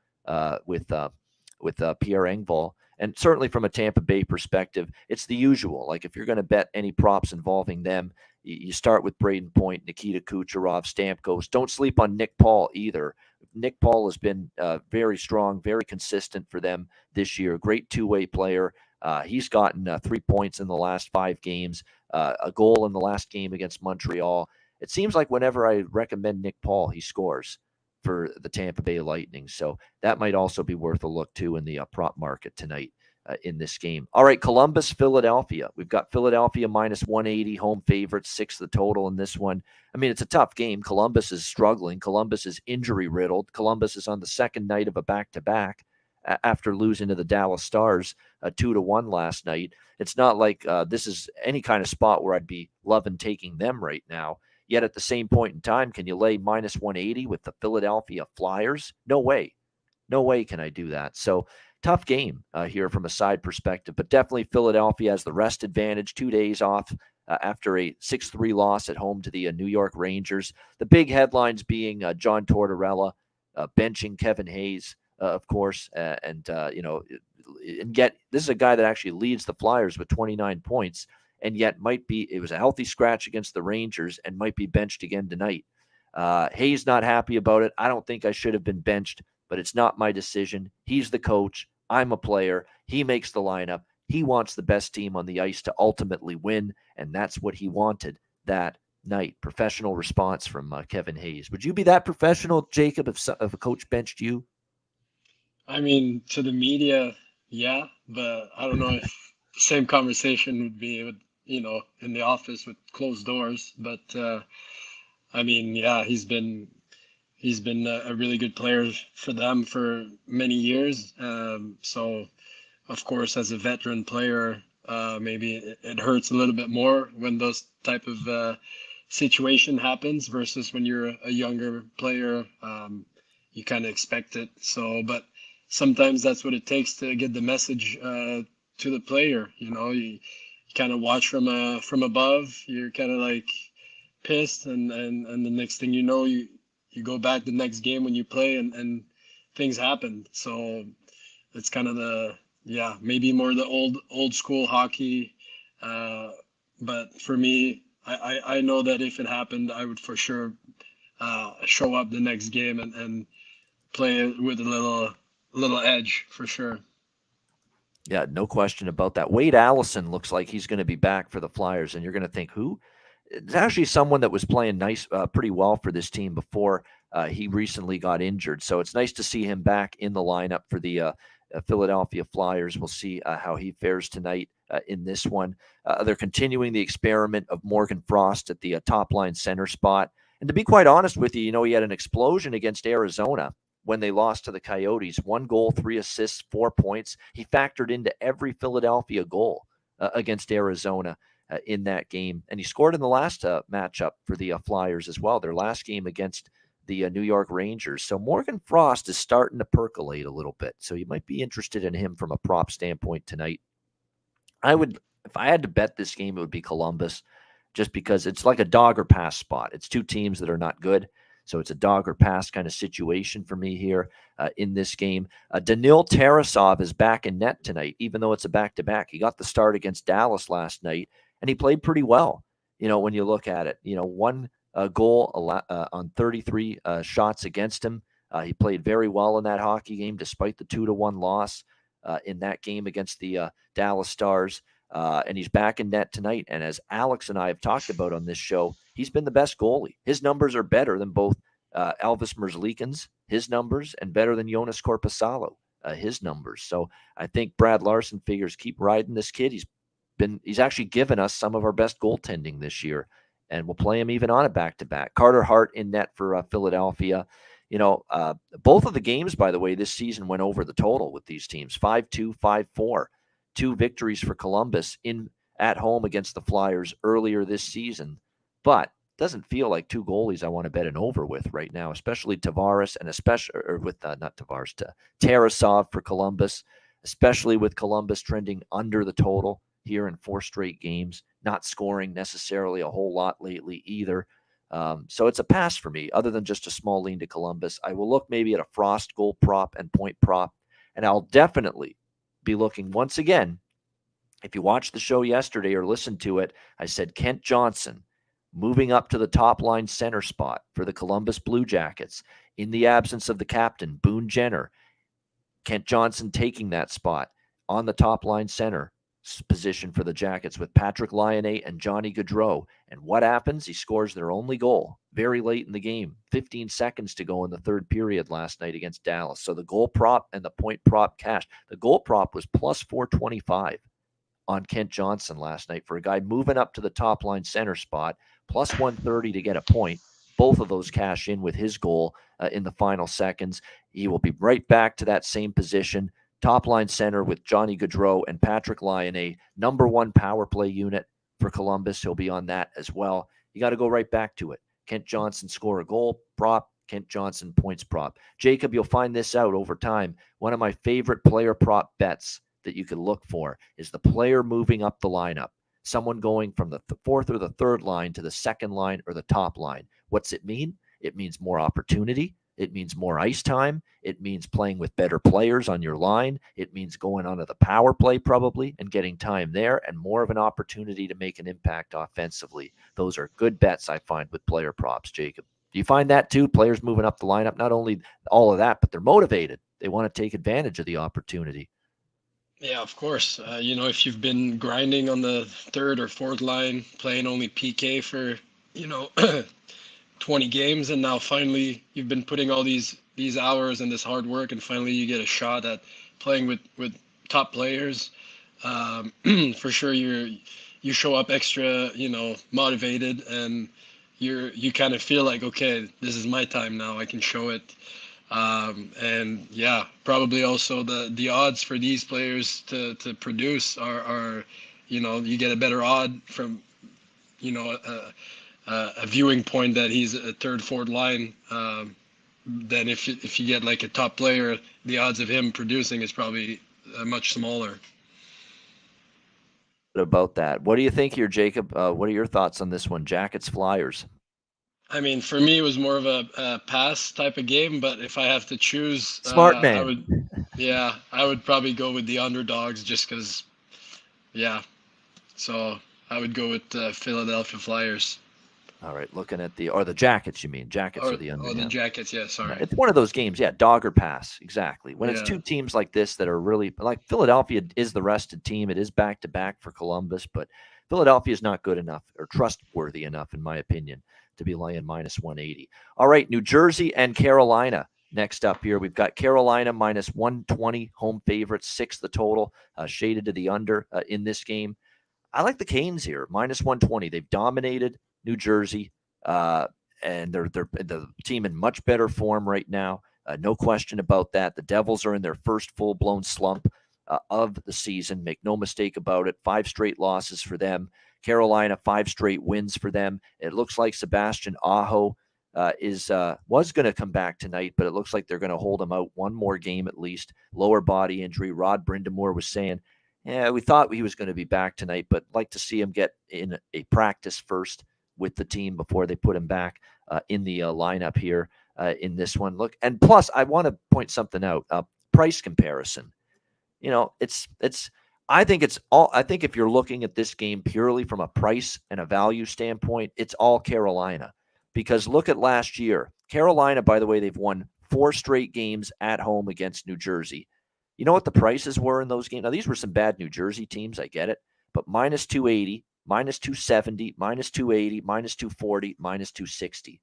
with Pierre Engvall. And certainly from a Tampa Bay perspective, it's the usual. Like if you're going to bet any props involving them, you start with Braden Point, Nikita Kucherov, Stamkos. Don't sleep on Nick Paul either. Nick Paul has been very strong, very consistent for them this year. Great two-way player. He's gotten 3 points in the last 5 games, a goal in the last game against Montreal. It seems like whenever I recommend Nick Paul, he scores for the Tampa Bay Lightning. So that might also be worth a look too in the prop market tonight in this game. All right, Columbus, Philadelphia. We've got Philadelphia minus 180, home favorites, 6 the total in this one. I mean, it's a tough game. Columbus is struggling. Columbus is injury riddled. Columbus is on the second night of a back-to-back after losing to the Dallas Stars 2-1 last night. It's not like this is any kind of spot where I'd be loving taking them right now. Yet at the same point in time, can you lay minus 180 with the Philadelphia Flyers? No way. No way can I do that. So tough game here from a side perspective, but definitely Philadelphia has the rest advantage, 2 days off after a 6-3 loss at home to the New York Rangers. The big headlines being John Tortorella benching Kevin Hayes, of course, and yet this is a guy that actually leads the Flyers with 29 points, and yet it was a healthy scratch against the Rangers and might be benched again tonight. Hayes not happy about it. I don't think I should have been benched, but it's not my decision. He's the coach. I'm a player. He makes the lineup. He wants the best team on the ice to ultimately win, and that's what he wanted that night. Professional response from Kevin Hayes. Would you be that professional, Jacob, if a coach benched you? I mean, to the media, yeah, but I don't know if the same conversation would be with, in the office with closed doors. But I mean, yeah, he's been a really good player for them for many years. So, of course, as a veteran player, maybe it hurts a little bit more when those type of situation happens versus when you're a younger player. You kind of expect it. So, but sometimes that's what it takes to get the message to the player. You kind of watch from above. You're kind of like pissed, and the next thing you know, you go back the next game when you play, and things happen. So it's kind of maybe more the old school hockey. But for me, I know that if it happened, I would for sure show up the next game and play with a little edge for sure. Yeah, no question about that. Wade Allison looks like he's going to be back for the Flyers, and you're going to think, who? It's actually someone that was playing pretty well for this team before he recently got injured. So it's nice to see him back in the lineup for the Philadelphia Flyers. We'll see how he fares tonight in this one. They're continuing the experiment of Morgan Frost at the top line center spot. And to be quite honest with you, he had an explosion against Arizona when they lost to the Coyotes. 1 goal, 3 assists, 4 points. He factored into every Philadelphia goal against Arizona in that game. And he scored in the last matchup for the Flyers as well, their last game against the New York Rangers. So Morgan Frost is starting to percolate a little bit. So you might be interested in him from a prop standpoint tonight. If I had to bet this game, it would be Columbus, just because it's like a dog or pass spot. It's two teams that are not good. So it's a dog or pass kind of situation for me here in this game. Danil Tarasov is back in net tonight, even though it's a back-to-back. He got the start against Dallas last night, and he played pretty well, when you look at it. 1 goal on 33 shots against him. He played very well in that hockey game, despite the 2-1 loss in that game against the Dallas Stars. And he's back in net tonight. And as Alex and I have talked about on this show, he's been the best goalie. His numbers are better than both Elvis Merzlikins, his numbers, and better than Jonas Korpisalo, his numbers. So I think Brad Larson figures keep riding this kid. He's actually given us some of our best goaltending this year, and we'll play him even on a back-to-back. Carter Hart in net for Philadelphia. Both of the games, by the way, this season went over the total with these teams, 5-2, 5-4. 2 victories for Columbus at home against the Flyers earlier this season. But it doesn't feel like 2 goalies I want to bet an over with right now, especially Tavares and Tarasov for Columbus, especially with Columbus trending under the total here in 4 straight games, not scoring necessarily a whole lot lately either. So it's a pass for me, other than just a small lean to Columbus. I will look maybe at a Frost goal prop and point prop, and I'll definitely be looking once again. If you watched the show yesterday or listened to it, I said Kent Johnson moving up to the top line center spot for the Columbus Blue Jackets in the absence of the captain, Boone Jenner. Kent Johnson taking that spot on the top line center position for the Jackets with Patrick Laine and Johnny Gaudreau. And what happens? He scores their only goal very late in the game, 15 seconds to go in the third period last night against Dallas. So the goal prop and the point prop cashed. The goal prop was plus 425 on Kent Johnson last night for a guy moving up to the top line center spot, plus 130 to get a point. both of those cash in with his goal in the final seconds. He will be right back to that same position, top line center with Johnny Gaudreau and Patrick Lyon, a number one power play unit for Columbus. He'll be on that as well. You got to go right back to it. Kent Johnson score a goal prop, Kent Johnson points prop. Jacob, you'll find this out over time. One of my favorite player prop bets that you can look for is the player moving up the lineup. Someone going from the fourth or the third line to the second line or the top line. What's it mean? It means more opportunity. It means more ice time. It means playing with better players on your line. It means going onto the power play probably and getting time there and more of an opportunity to make an impact offensively. Those are good bets I find with player props, Jacob. Do you find that too? Players moving up the lineup, not only all of that, but they're motivated. They want to take advantage of the opportunity. Yeah, of course. If you've been grinding on the third or fourth line, playing only PK for, 20 games, and now finally you've been putting all these hours and this hard work, and finally you get a shot at playing with top players. For sure, you show up extra, motivated, and you kind of feel like, okay, this is my time now. I can show it. And yeah, probably also the odds for these players to produce are you get a better odd from a viewing point that he's a third, fourth line. Then if you get like a top player, the odds of him producing is probably much smaller. About that, what do you think here, Jacob? What are your thoughts on this one? Jackets, Flyers. I mean, for me, it was more of a pass type of game, but if I have to choose, Smart man. I would probably go with the underdogs just because, yeah. So I would go with Philadelphia Flyers. All right, looking at the Jackets, you mean? Jackets are the under. Oh, the Jackets, yeah, sorry. It's one of those games, yeah, dog or pass, exactly. When it's two teams like this that are really, like Philadelphia is the rested team. It is back-to-back for Columbus, but Philadelphia is not good enough or trustworthy enough, in my opinion, to be laying minus 180. All right, New Jersey and Carolina next up here. We've got Carolina minus 120, home favorites, 6 the total, shaded to the under in this game. I like the Canes here, minus 120. They've dominated New Jersey, and they're the team in much better form right now. No question about that. The Devils are in their first full-blown slump of the season. Make no mistake about it. 5 straight losses for them. Carolina, 5 straight wins for them. It looks like Sebastian Aho was going to come back tonight, but it looks like they're going to hold him out one more game at least. Lower body injury. Rod Brindamore was saying, yeah, we thought he was going to be back tonight, but like to see him get in a practice first with the team before they put him back in the lineup here in this one. Look, and plus, I want to point something out. Price comparison. I think if you're looking at this game purely from a price and a value standpoint, it's all Carolina. Because look at last year. Carolina, by the way, they've won 4 straight games at home against New Jersey. You know what the prices were in those games? Now, these were some bad New Jersey teams, I get it, but minus 280, minus 270, minus 280, minus 240, minus 260.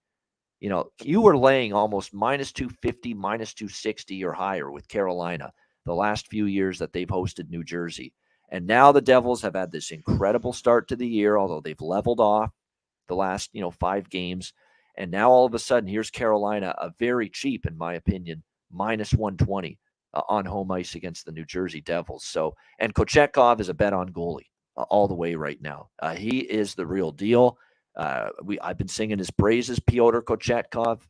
You were laying almost minus 250, minus 260 or higher with Carolina the last few years that they've hosted New Jersey. And now the Devils have had this incredible start to the year, although they've leveled off the last, 5 games. And now all of a sudden, here's Carolina, a very cheap, in my opinion, minus 120 on home ice against the New Jersey Devils. So, and Kochetkov is a bet on goalie all the way right now. He is the real deal. I've been singing his praises, Pyotr Kochetkov.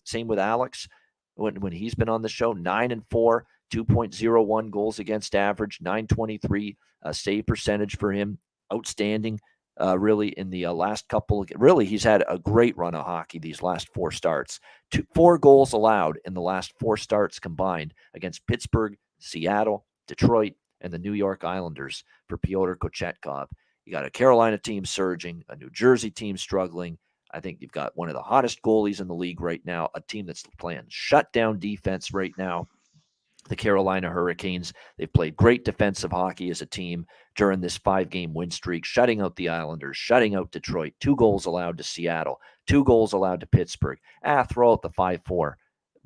Same with Alex when he's been on the show. 9-4, 2.01 goals against average, 923 save percentage for him. Outstanding, really, in the last couple. Really, he's had a great run of hockey these last 4 starts. 4 goals allowed in the last 4 starts combined against Pittsburgh, Seattle, Detroit, and the New York Islanders for Pyotr Kochetkov. You got a Carolina team surging, a New Jersey team struggling. I think you've got one of the hottest goalies in the league right now, a team that's playing shutdown defense right now. The Carolina Hurricanes, they've played great defensive hockey as a team during this 5-game win streak, shutting out the Islanders, shutting out Detroit, 2 goals allowed to Seattle, 2 goals allowed to Pittsburgh. Throw out the 5-4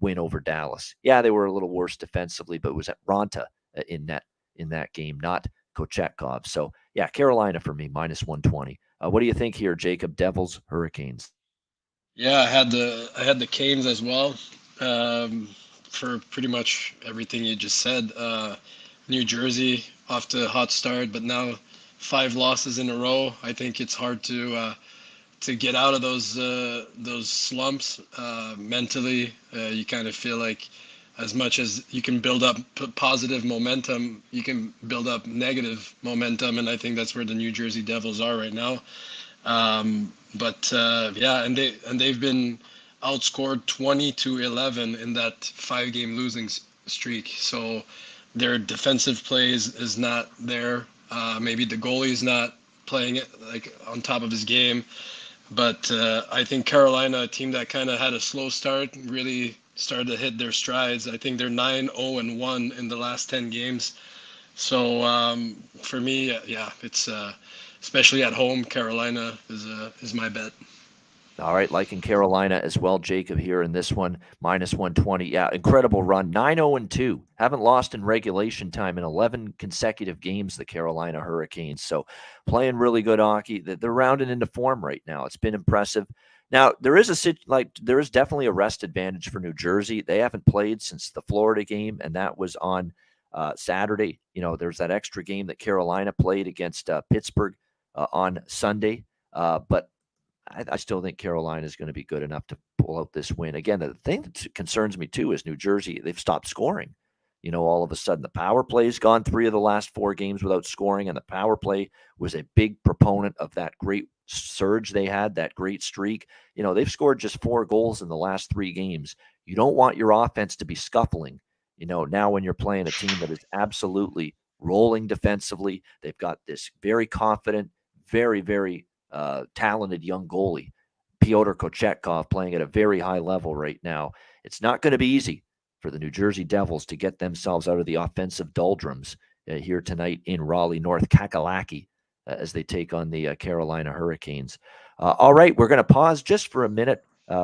win over Dallas. Yeah, they were a little worse defensively, but it was at Ronta in that game, not Kochetkov. So, yeah, Carolina for me, minus 120. What do you think here, Jacob? Devils, Hurricanes? Yeah, I had the Canes as well. Um, for pretty much everything you just said. New Jersey off to a hot start, but now 5 losses in a row. I think it's hard to get out of those slumps mentally. You kind of feel like as much as you can build up positive momentum, you can build up negative momentum, and I think that's where the New Jersey Devils are right now. But yeah, and they've been outscored 20-11 in that 5 game losing streak. So their defensive plays is not there. Maybe the goalie is not playing it like on top of his game. But I think Carolina, a team that kind of had a slow start, really started to hit their strides. I think they're 9-0-1 in the last 10 games. So for me, yeah, it's especially at home. Carolina is my bet. All right, like in Carolina as well, Jacob here in this one, -120. Yeah, incredible run. 9-0-2. Haven't lost in regulation time in 11 consecutive games, the Carolina Hurricanes. So playing really good hockey. They're rounding into form right now. It's been impressive. Now, there is definitely a rest advantage for New Jersey. They haven't played since the Florida game, and that was on Saturday. There's that extra game that Carolina played against Pittsburgh on Sunday. But I still think Carolina is going to be good enough to pull out this win. Again, the thing that concerns me too is New Jersey. They've stopped scoring. All of a sudden the power play's gone 3 of the last 4 games without scoring, and the power play was a big proponent of that great surge they had, that great streak. They've scored just 4 goals in the last 3 games. You don't want your offense to be scuffling. Now when you're playing a team that is absolutely rolling defensively, they've got this very confident, very, very talented young goalie, Pyotr Kochetkov, playing at a very high level right now. It's not going to be easy for the New Jersey Devils to get themselves out of the offensive doldrums here tonight in Raleigh, North Kakalaki, as they take on the Carolina Hurricanes. All right, we're going to pause just for a minute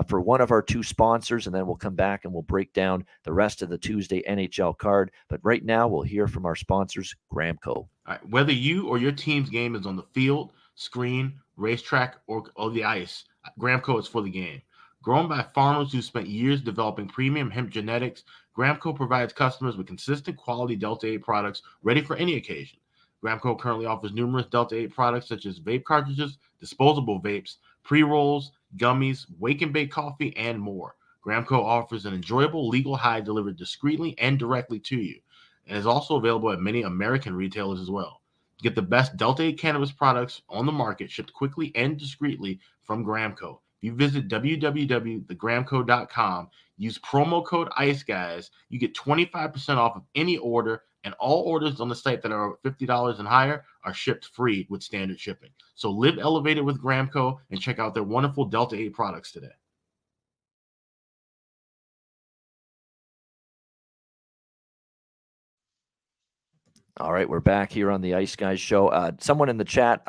for one of our 2 sponsors, and then we'll come back and we'll break down the rest of the Tuesday NHL card. But right now, we'll hear from our sponsors, Gramco. All right, whether you or your team's game is on the field, screen, racetrack, or the ice, Gramco is for the game. Grown by farmers who spent years developing premium hemp genetics, Gramco provides customers with consistent quality Delta 8 products ready for any occasion. Gramco currently offers numerous Delta 8 products such as vape cartridges, disposable vapes, pre-rolls, gummies, wake and bake coffee, and more. Gramco offers an enjoyable legal high delivered discreetly and directly to you, and is also available at many American retailers as well. Get the best Delta 8 cannabis products on the market shipped quickly and discreetly from Gramco. If you visit www.thegramco.com, use promo code ICEGUYS, you get 25% off of any order, and all orders on the site that are $50 and higher are shipped free with standard shipping. So live elevated with Gramco and check out their wonderful Delta 8 products today. All right, we're back here on the Ice Guys show. Someone in the chat,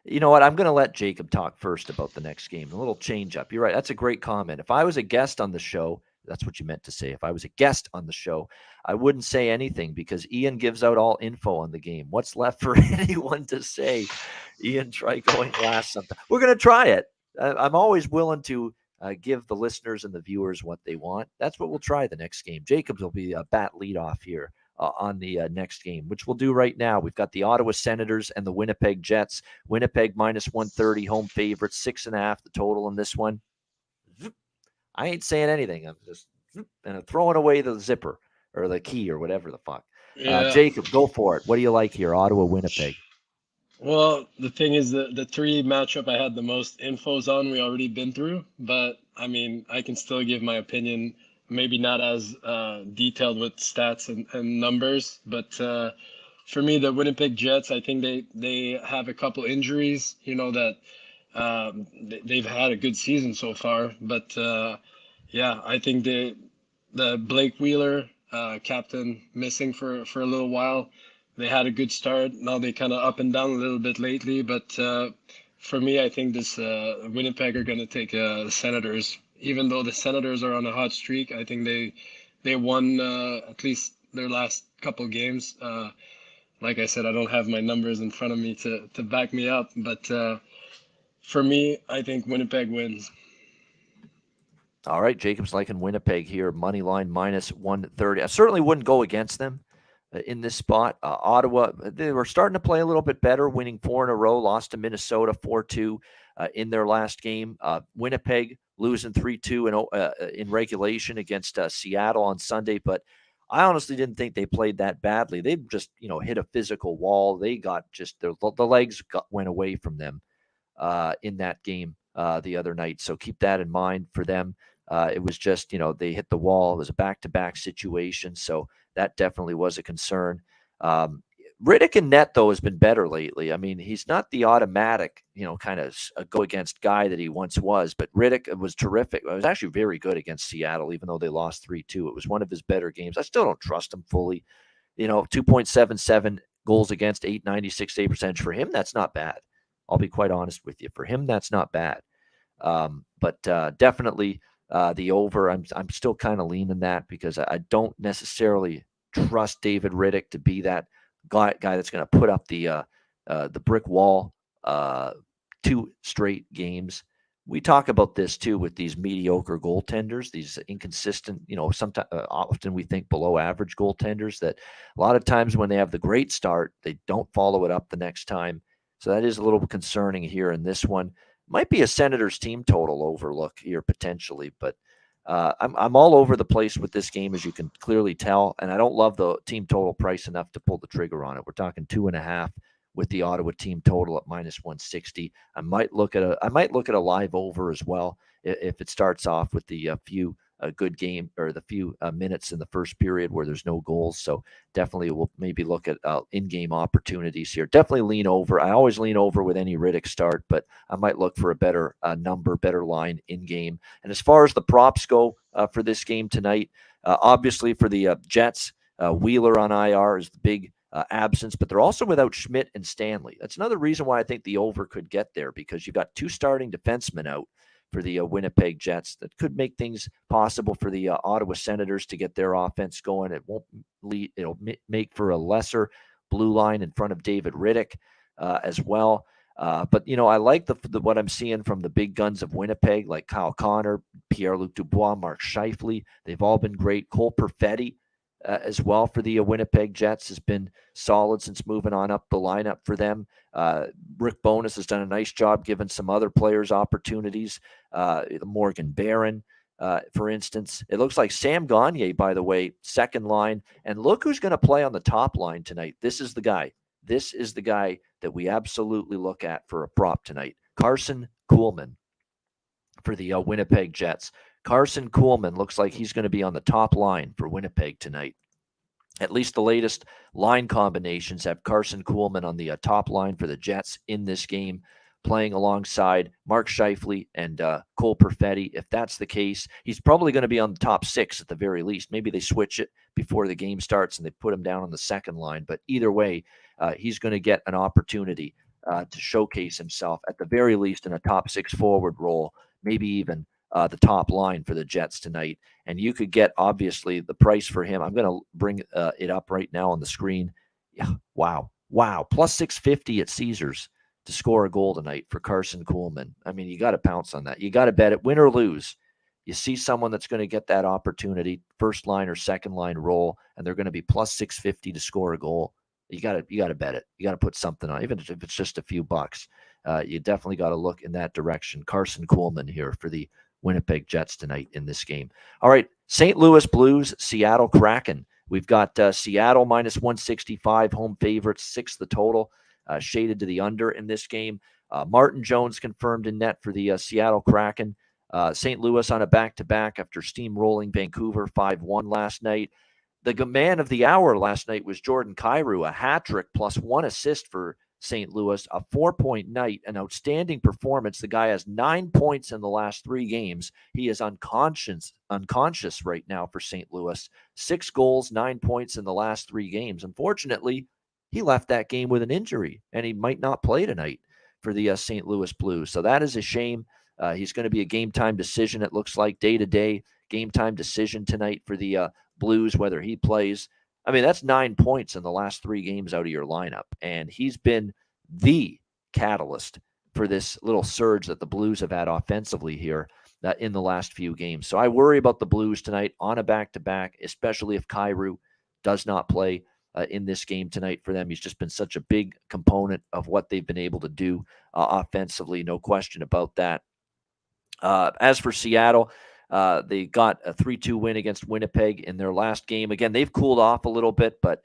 you know what? I'm going to let Jacob talk first about the next game. A little change up. You're right. That's a great comment. If I was a guest on the show, that's what you meant to say. If I was a guest on the show, I wouldn't say anything because Ian gives out all info on the game. What's left for anyone to say? Ian, try going last sometime. We're going to try it. I'm always willing to give the listeners and the viewers what they want. That's what we'll try the next game. Jacobs will be a bat leadoff here on the next game, which we'll do right now. We've got the Ottawa Senators and the Winnipeg Jets. Winnipeg -130, home favorites, 6.5 the total in this one. I ain't saying anything. I'm just and I'm throwing away the zipper or the key or whatever the fuck. Yeah. Jacob, go for it. What do you like here? Ottawa, Winnipeg. Well, the thing is the 3 matchup I had the most infos on we already been through, but I mean I can still give my opinion. Maybe not as detailed with stats and numbers, but for me, the Winnipeg Jets, I think they have a couple injuries, that they've had a good season so far. But yeah, I think the Blake Wheeler captain missing for a little while. They had a good start. Now they kind of up and down a little bit lately, but for me, I think this Winnipeg are going to take the Senators. Even though the Senators are on a hot streak, I think they won at least their last couple games. Like I said, I don't have my numbers in front of me to back me up, but for me, I think Winnipeg wins. All right, Jacob's liking Winnipeg here, money line -130. I certainly wouldn't go against them in this spot. Ottawa, they were starting to play a little bit better, winning 4 in a row, lost to Minnesota 4-2 in their last game. Winnipeg losing 3-2 in regulation against Seattle on Sunday, but I honestly didn't think they played that badly. They just, hit a physical wall. They got just the legs went away from them in that game the other night. So keep that in mind for them. It was just, they hit the wall. It was a back-to-back situation. So that definitely was a concern. Riddick in net, though, has been better lately. I mean, he's not the automatic, kind of go-against guy that he once was, but Riddick was terrific. It was actually very good against Seattle, even though they lost 3-2. It was one of his better games. I still don't trust him fully. 2.77 goals against, 896 save percentage. For him, that's not bad. I'll be quite honest with you. For him, that's not bad. But definitely the over, I'm still kind of leaning that because I don't necessarily trust David Riddick to be that guy that's going to put up the brick wall 2 straight games. We talk about this too with these mediocre goaltenders, these inconsistent, sometimes often we think below average goaltenders, that a lot of times when they have the great start, they don't follow it up the next time. So that is a little concerning here in this one. Might be a Senators team total overlook here potentially, but I'm all over the place with this game, as you can clearly tell, and I don't love the team total price enough to pull the trigger on it. We're talking 2.5 with the Ottawa team total at -160. I might look at a live over as well if it starts off with the few good game or the few minutes in the first period where there's no goals. So definitely we'll maybe look at in-game opportunities here. Definitely lean over. I always lean over with any Riddick start, but I might look for a better number, better line in-game. And as far as the props go for this game tonight, obviously for the Jets, Wheeler on IR is the big absence, but they're also without Schmidt and Stanley. That's another reason why I think the over could get there, because you've got 2 starting defensemen out for the Winnipeg Jets. That could make things possible for the Ottawa Senators to get their offense going. It won't lead, it'll make for a lesser blue line in front of David Riddick as well. But, I like what I'm seeing from the big guns of Winnipeg, like Kyle Connor, Pierre-Luc Dubois, Mark Scheifele. They've all been great. Cole Perfetti as well for the Winnipeg Jets has been solid since moving on up the lineup for them. Rick Bowness has done a nice job giving some other players opportunities. Morgan Barron, for instance. It looks like Sam Gagner, by the way, second line. And look who's going to play on the top line tonight. This is the guy. This is the guy that we absolutely look at for a prop tonight. Carson Kuhlman for the Winnipeg Jets. Carson Kuhlman looks like he's going to be on the top line for Winnipeg tonight. At least the latest line combinations have Carson Kuhlman on the top line for the Jets in this game, playing alongside Mark Scheifele and Cole Perfetti. If that's the case, he's probably going to be on the top 6 at the very least. Maybe they switch it before the game starts and they put him down on the second line. But either way, he's going to get an opportunity to showcase himself at the very least in a top 6 forward role, maybe even the top line for the Jets tonight. And you could get, obviously, the price for him. I'm going to bring it up right now on the screen. Yeah, wow. Plus 650 at Caesars to score a goal tonight for Carson Kuhlman. I mean, you got to pounce on that. You got to bet it, win or lose. You see someone that's going to get that opportunity, first line or second line role, and they're going to be plus 650 to score a goal. You got to bet it. You got to put something on, even if it's just a few bucks. You definitely got to look in that direction. Carson Kuhlman here for the Winnipeg Jets tonight in this game. All right, St. Louis Blues, Seattle Kraken. We've got Seattle -165, home favorites, 6 the total, shaded to the under in this game. Martin Jones confirmed in net for the Seattle Kraken. St. Louis on a back-to-back after steamrolling Vancouver 5-1 last night. The man of the hour last night was Jordan Kyrou, a hat trick plus 1 assist for St. Louis, a 4-point night, an outstanding performance. The guy has 9 points in the last 3 games. He is unconscious right now for St. Louis. 6 goals, 9 points in the last 3 games. Unfortunately, he left that game with an injury, and he might not play tonight for the St. Louis Blues. So that is a shame. He's going to be a game-time decision, it looks like, day-to-day game-time decision tonight for the Blues, whether he plays. I mean, that's 9 points in the last 3 games out of your lineup, and he's been the catalyst for this little surge that the Blues have had offensively here in the last few games. So I worry about the Blues tonight on a back-to-back, especially if Kyrou does not play in this game tonight for them. He's just been such a big component of what they've been able to do offensively, no question about that. As for Seattle, they got a 3-2 win against Winnipeg in their last game. Again, they've cooled off a little bit, but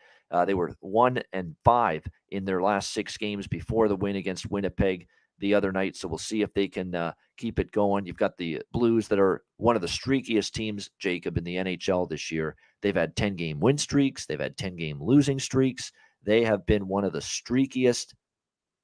they were 1-5 in their last 6 games before the win against Winnipeg the other night. So we'll see if they can keep it going. You've got the Blues that are one of the streakiest teams, Jacob, in the NHL this year. They've had 10-game win streaks. They've had 10-game losing streaks. They have been one of the streakiest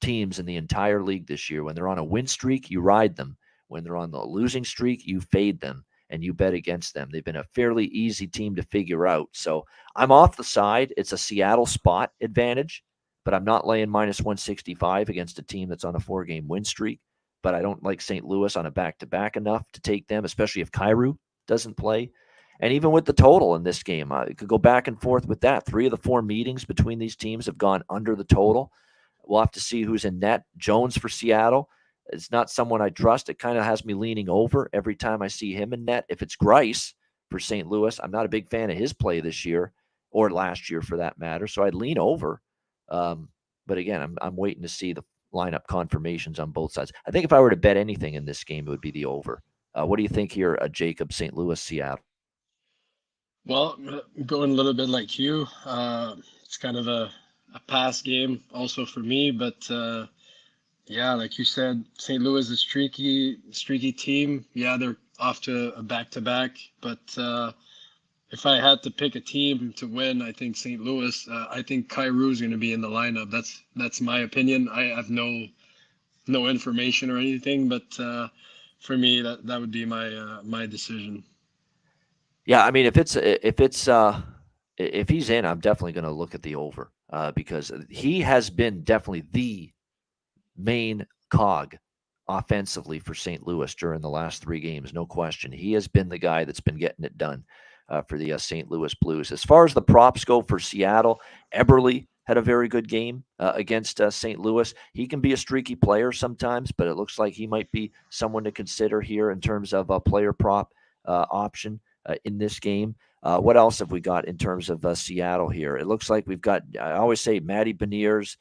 teams in the entire league this year. When they're on a win streak, you ride them. When they're on the losing streak, you fade them and you bet against them. They've been a fairly easy team to figure out. So I'm off the side. It's a Seattle spot advantage, but I'm not laying minus 165 against a team that's on a 4-game win streak. But I don't like St. Louis on a back-to-back enough to take them, especially if Kyrou doesn't play. And even with the total in this game, it could go back and forth with that. 3 of the 4 meetings between these teams have gone under the total. We'll have to see who's in net. Jones for Seattle. It's not someone I trust. It kind of has me leaning over every time I see him in net. If it's Greiss for St. Louis, I'm not a big fan of his play this year or last year for that matter. So I'd lean over. But again, I'm waiting to see the lineup confirmations on both sides. I think if I were to bet anything in this game, it would be the over. What do you think here, Jacob, St. Louis, Seattle? Well, going a little bit like you, it's kind of a pass game also for me, but yeah, like you said, St. Louis is a streaky team. Yeah, they're off to a back-to-back, but if I had to pick a team to win, I think St. Louis. I think Kyrou is going to be in the lineup. That's my opinion. I have no information or anything, but for me, that would be my decision. Yeah, I mean, if he's in, I'm definitely going to look at the over because he has been definitely the main cog offensively for St. Louis during the last 3 games, no question. He has been the guy that's been getting it done for the St. Louis Blues. As far as the props go for Seattle, Eberle had a very good game against St. Louis. He can be a streaky player sometimes, but it looks like he might be someone to consider here in terms of a player prop option in this game. What else have we got in terms of Seattle here? It looks like we've got, I always say, Matty Beniers.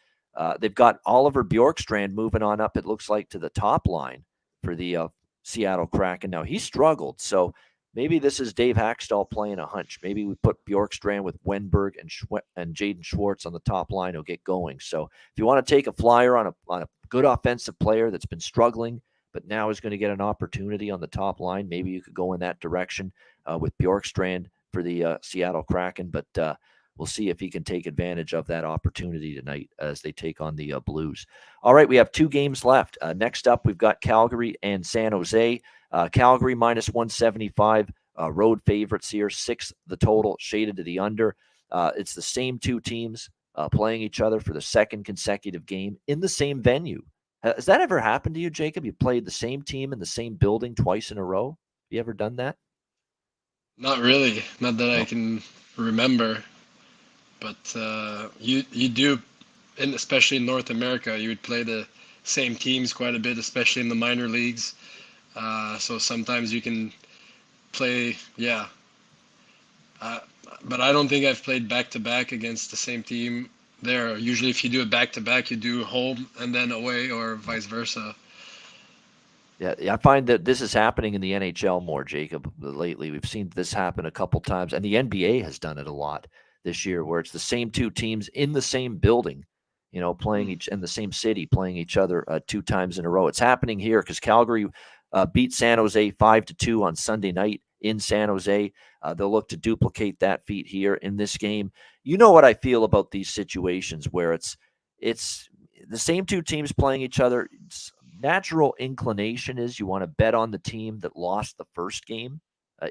They've got Oliver Bjorkstrand moving on up, it looks like, to the top line for the Seattle Kraken. Now, he struggled, so maybe this is Dave Hackstall playing a hunch. Maybe we put Bjorkstrand with Wenberg and Jaden Schwartz on the top line. He'll get going. So if you want to take a flyer on a good offensive player that's been struggling, but now is going to get an opportunity on the top line, maybe you could go in that direction with Bjorkstrand for the Seattle Kraken. But we'll see if he can take advantage of that opportunity tonight as they take on the Blues. All right, we have 2 games left. Next up, we've got Calgary and San Jose. Calgary minus 175, road favorites here. 6 the total, shaded to the under. It's the same 2 teams playing each other for the 2nd consecutive game in the same venue. Has that ever happened to you, Jacob? You played the same team in the same building twice in a row? Have you ever done that? Not really. Not that No. I can remember. But you do, and especially in North America, you would play the same teams quite a bit, especially in the minor leagues. So sometimes you can play, yeah. But I don't think I've played back-to-back against the same team there. Usually if you do a back-to-back, you do home and then away or vice versa. Yeah, I find that this is happening in the NHL more, Jacob, lately. We've seen this happen a couple times, and the NBA has done it a lot this year, where it's the same 2 teams in the same building, playing each in the same city, playing each other 2 times in a row. It's happening here because Calgary beat San Jose 5-2 on Sunday night in San Jose. They'll look to duplicate that feat here in this game. You know what I feel about these situations where it's the same 2 teams playing each other. Natural inclination is you want to bet on the team that lost the first game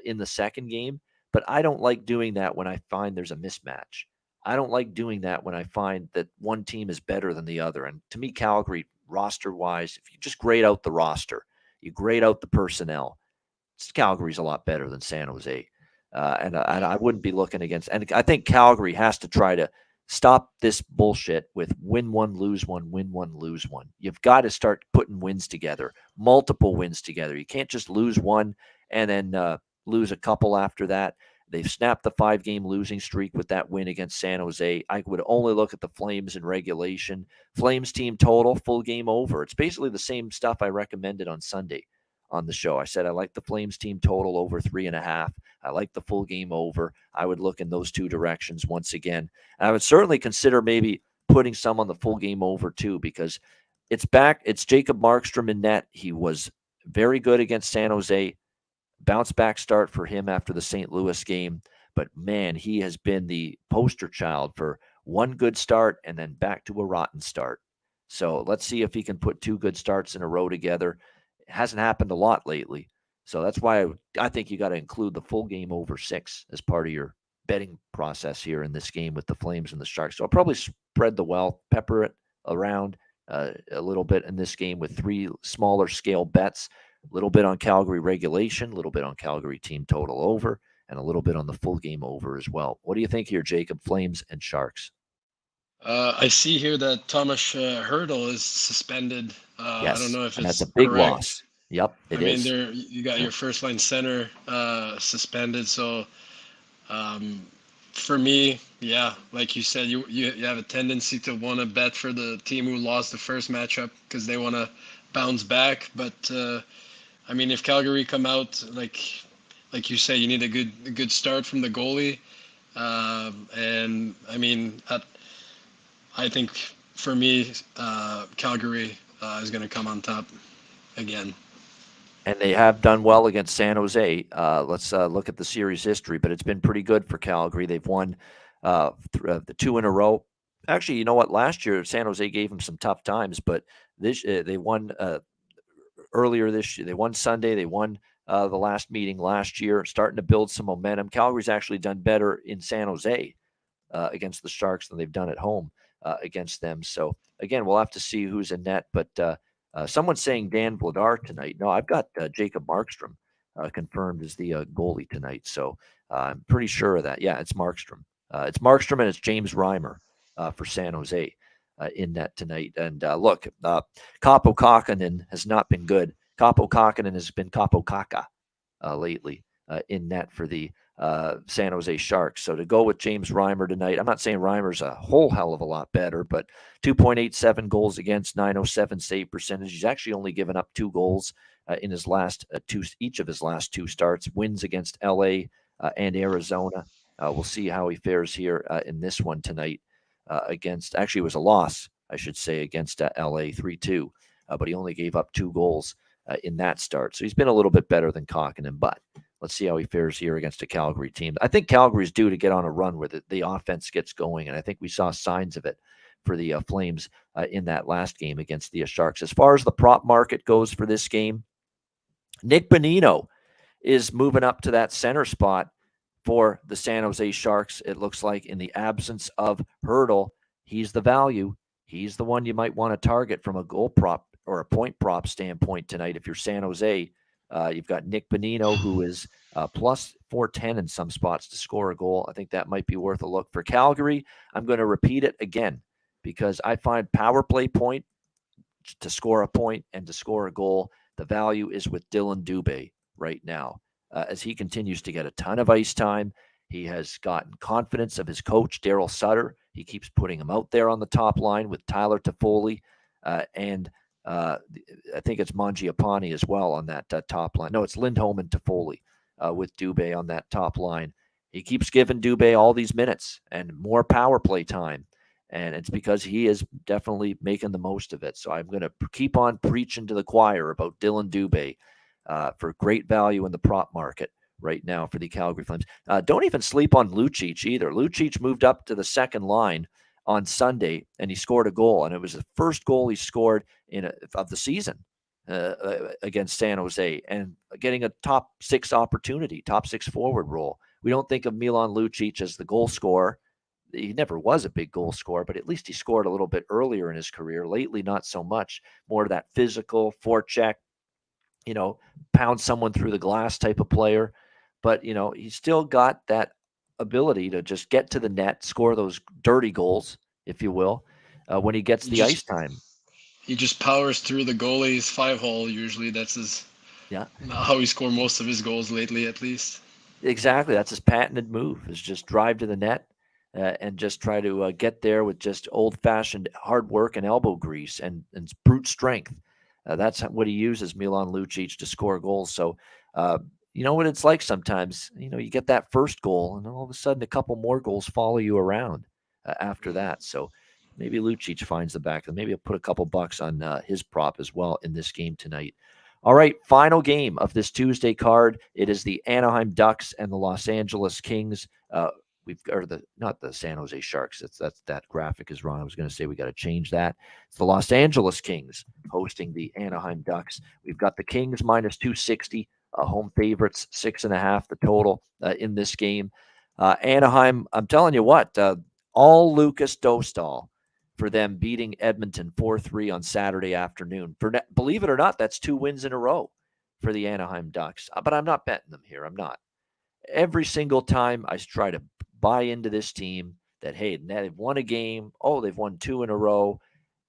in the second game. But I don't like doing that when I find there's a mismatch. I don't like doing that when I find that one team is better than the other. And to me, Calgary, roster-wise, if you just grade out the roster, you grade out the personnel, Calgary's a lot better than San Jose. And I wouldn't be looking against – and I think Calgary has to try to stop this bullshit with win one, lose one, win one, lose one. You've got to start putting wins together, multiple wins together. You can't just lose one and then lose a couple after that. They've snapped the 5-game losing streak with that win against San Jose. I would only look at the Flames in regulation. Flames team total, full game over. It's basically the same stuff I recommended on Sunday on the show. I said I like the Flames team total over 3.5. I like the full game over. I would look in those two directions once again. And I would certainly consider maybe putting some on the full game over too, because it's back. It's Jacob Markstrom in net. He was very good against San Jose. Bounce back start for him after the St. Louis game. But man, he has been the poster child for one good start and then back to a rotten start. So let's see if he can put 2 good starts in a row together. It hasn't happened a lot lately. So that's why I think you got to include the full game over 6 as part of your betting process here in this game with the Flames and the Sharks. So I'll probably spread the wealth, pepper it around a little bit in this game with 3 smaller scale bets. A little bit on Calgary regulation, a little bit on Calgary team total over, and a little bit on the full game over as well. What do you think here, Jacob? Flames and Sharks. I see here that Thomas Hertl is suspended. Yes, I don't know if and it's that's a big correct. loss. Yep, it is. There you got your first line center suspended. So for me, yeah, like you said, you have a tendency to want to bet for the team who lost the first matchup because they want to bounce back. But if Calgary come out like you say, you need a good start from the goalie, and I think for me, Calgary is going to come on top again. And they have done well against San Jose. Let's look at the series history, but it's been pretty good for Calgary. They've won the 2 in a row. Actually, you know what? Last year, San Jose gave them some tough times, but they won earlier this year. They won Sunday. They won the last meeting last year, starting to build some momentum. Calgary's actually done better in San Jose against the Sharks than they've done at home against them. So, again, we'll have to see who's in net, but someone's saying Dan Vladar tonight. No, I've got Jacob Markstrom confirmed as the goalie tonight. So I'm pretty sure of that. Yeah, it's Markstrom. It's Markstrom and it's James Reimer for San Jose in net tonight. And look, Kaapo Kakkonen has not been good. Kaapo Kakkonen has been Kaapo Kaka lately in net for the San Jose Sharks. So to go with James Reimer tonight, I'm not saying Reimer's a whole hell of a lot better, but 2.87 goals against, 907 save percentage. He's actually only given up 2 goals in his last each of his last 2 starts. Wins against LA and Arizona. We'll see how he fares here in this one tonight against. Actually, it was a loss, I should say, against LA 3-2, but he only gave up 2 goals in that start. So he's been a little bit better than Kakkonen, but let's see how he fares here against a Calgary team. I think Calgary's due to get on a run where the offense gets going, and I think we saw signs of it for the Flames in that last game against the Sharks. As far as the prop market goes for this game, Nick Bonino is moving up to that center spot for the San Jose Sharks. It looks like in the absence of Hertl, he's the value. He's the one you might want to target from a goal prop or a point prop standpoint tonight. If you're San Jose, you've got Nick Bonino, who is plus 410 in some spots to score a goal. I think that might be worth a look. For Calgary, I'm going to repeat it again because I find power play point to score a point and to score a goal, the value is with Dylan Dubé right now. As he continues to get a ton of ice time, he has gotten confidence of his coach, Daryl Sutter. He keeps putting him out there on the top line with Tyler Toffoli and I think it's Mangiapane as well on that top line. No, it's Lindholm and Toffoli with Dubé on that top line. He keeps giving Dubé all these minutes and more power play time, and it's because he is definitely making the most of it. So I'm going to keep on preaching to the choir about Dylan Dubé for great value in the prop market right now for the Calgary Flames. Don't even sleep on Lucic either. Lucic moved up to the second line on Sunday, and he scored a goal, and it was the first goal he scored of the season against San Jose, and getting a top 6 opportunity, top 6 forward role. We don't think of Milan Lucic as the goal scorer. He never was a big goal scorer, but at least he scored a little bit earlier in his career. Lately, not so much. More of that physical forecheck, pound someone through the glass type of player. But, he's still got that ability to just get to the net, score those dirty goals, if you will, when he gets the ice time. He just powers through the goalie's 5-hole. Usually, that's how he scored most of his goals lately, at least. Exactly. That's his patented move, is just drive to the net and just try to get there with just old-fashioned hard work and elbow grease and brute strength. That's what he uses, Milan Lucic, to score goals. So, you know what it's like sometimes. You get that first goal, and all of a sudden a couple more goals follow you around after that. So maybe Lucic finds the back. And maybe I'll put a couple bucks on his prop as well in this game tonight. All right, final game of this Tuesday card. It is the Anaheim Ducks and the Los Angeles Kings. Not the San Jose Sharks. That graphic is wrong. I was going to say we got to change that. It's the Los Angeles Kings hosting the Anaheim Ducks. We've got the Kings minus 260, home favorites 6.5 the total in this game. Anaheim, I'm telling you what, all Lucas Dostal for them beating Edmonton 4-3 on Saturday afternoon. Believe it or not, that's 2 wins in a row for the Anaheim Ducks. But I'm not betting them here. I'm not. Every single time I try to buy into this team that, hey, they've won a game. Oh, they've won 2 in a row.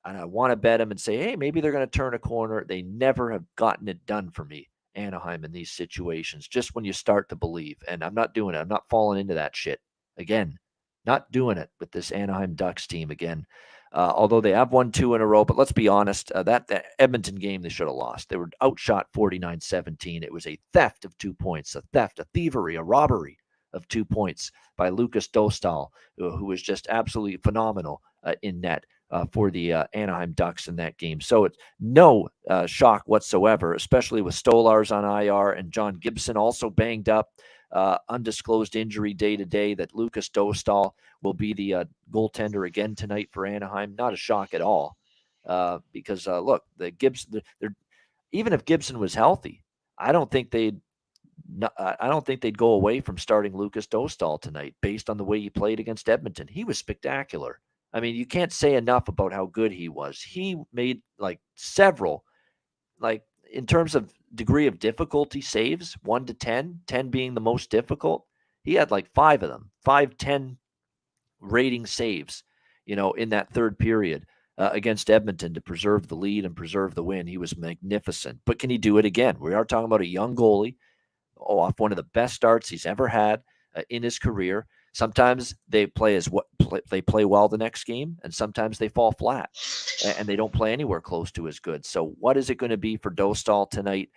And I want to bet them and say, hey, maybe they're going to turn a corner. They never have gotten it done for me, Anaheim, in these situations, just when you start to believe. And I'm not doing it. I'm not falling into that shit. Again, not doing it with this Anaheim Ducks team again. Although they have won 2 in a row, but let's be honest, that Edmonton game they should have lost. They were outshot 49-17. It was a theft of 2 points, a thievery, a robbery of 2 points by Lucas Dostal, who was just absolutely phenomenal in net for the Anaheim Ducks in that game. So it's no shock whatsoever, especially with Stolarz on IR and John Gibson also banged up. Undisclosed injury day-to-day, that Lucas Dostal will be the goaltender again tonight for Anaheim. Not a shock at all, because look, the Gibson. Even if Gibson was healthy, I don't think they'd go away from starting Lucas Dostal tonight based on the way he played against Edmonton. He was spectacular. I mean, you can't say enough about how good he was. He made several, in terms of degree of difficulty saves, 1 to 10, 10 being the most difficult. He had 5 of them, 5-10 rating saves, in that third period against Edmonton to preserve the lead and preserve the win. He was magnificent. But can he do it again? We are talking about a young goalie off one of the best starts he's ever had in his career. Sometimes they play well the next game, and sometimes they fall flat and they don't play anywhere close to as good. So what is it going to be for Dostal tonight?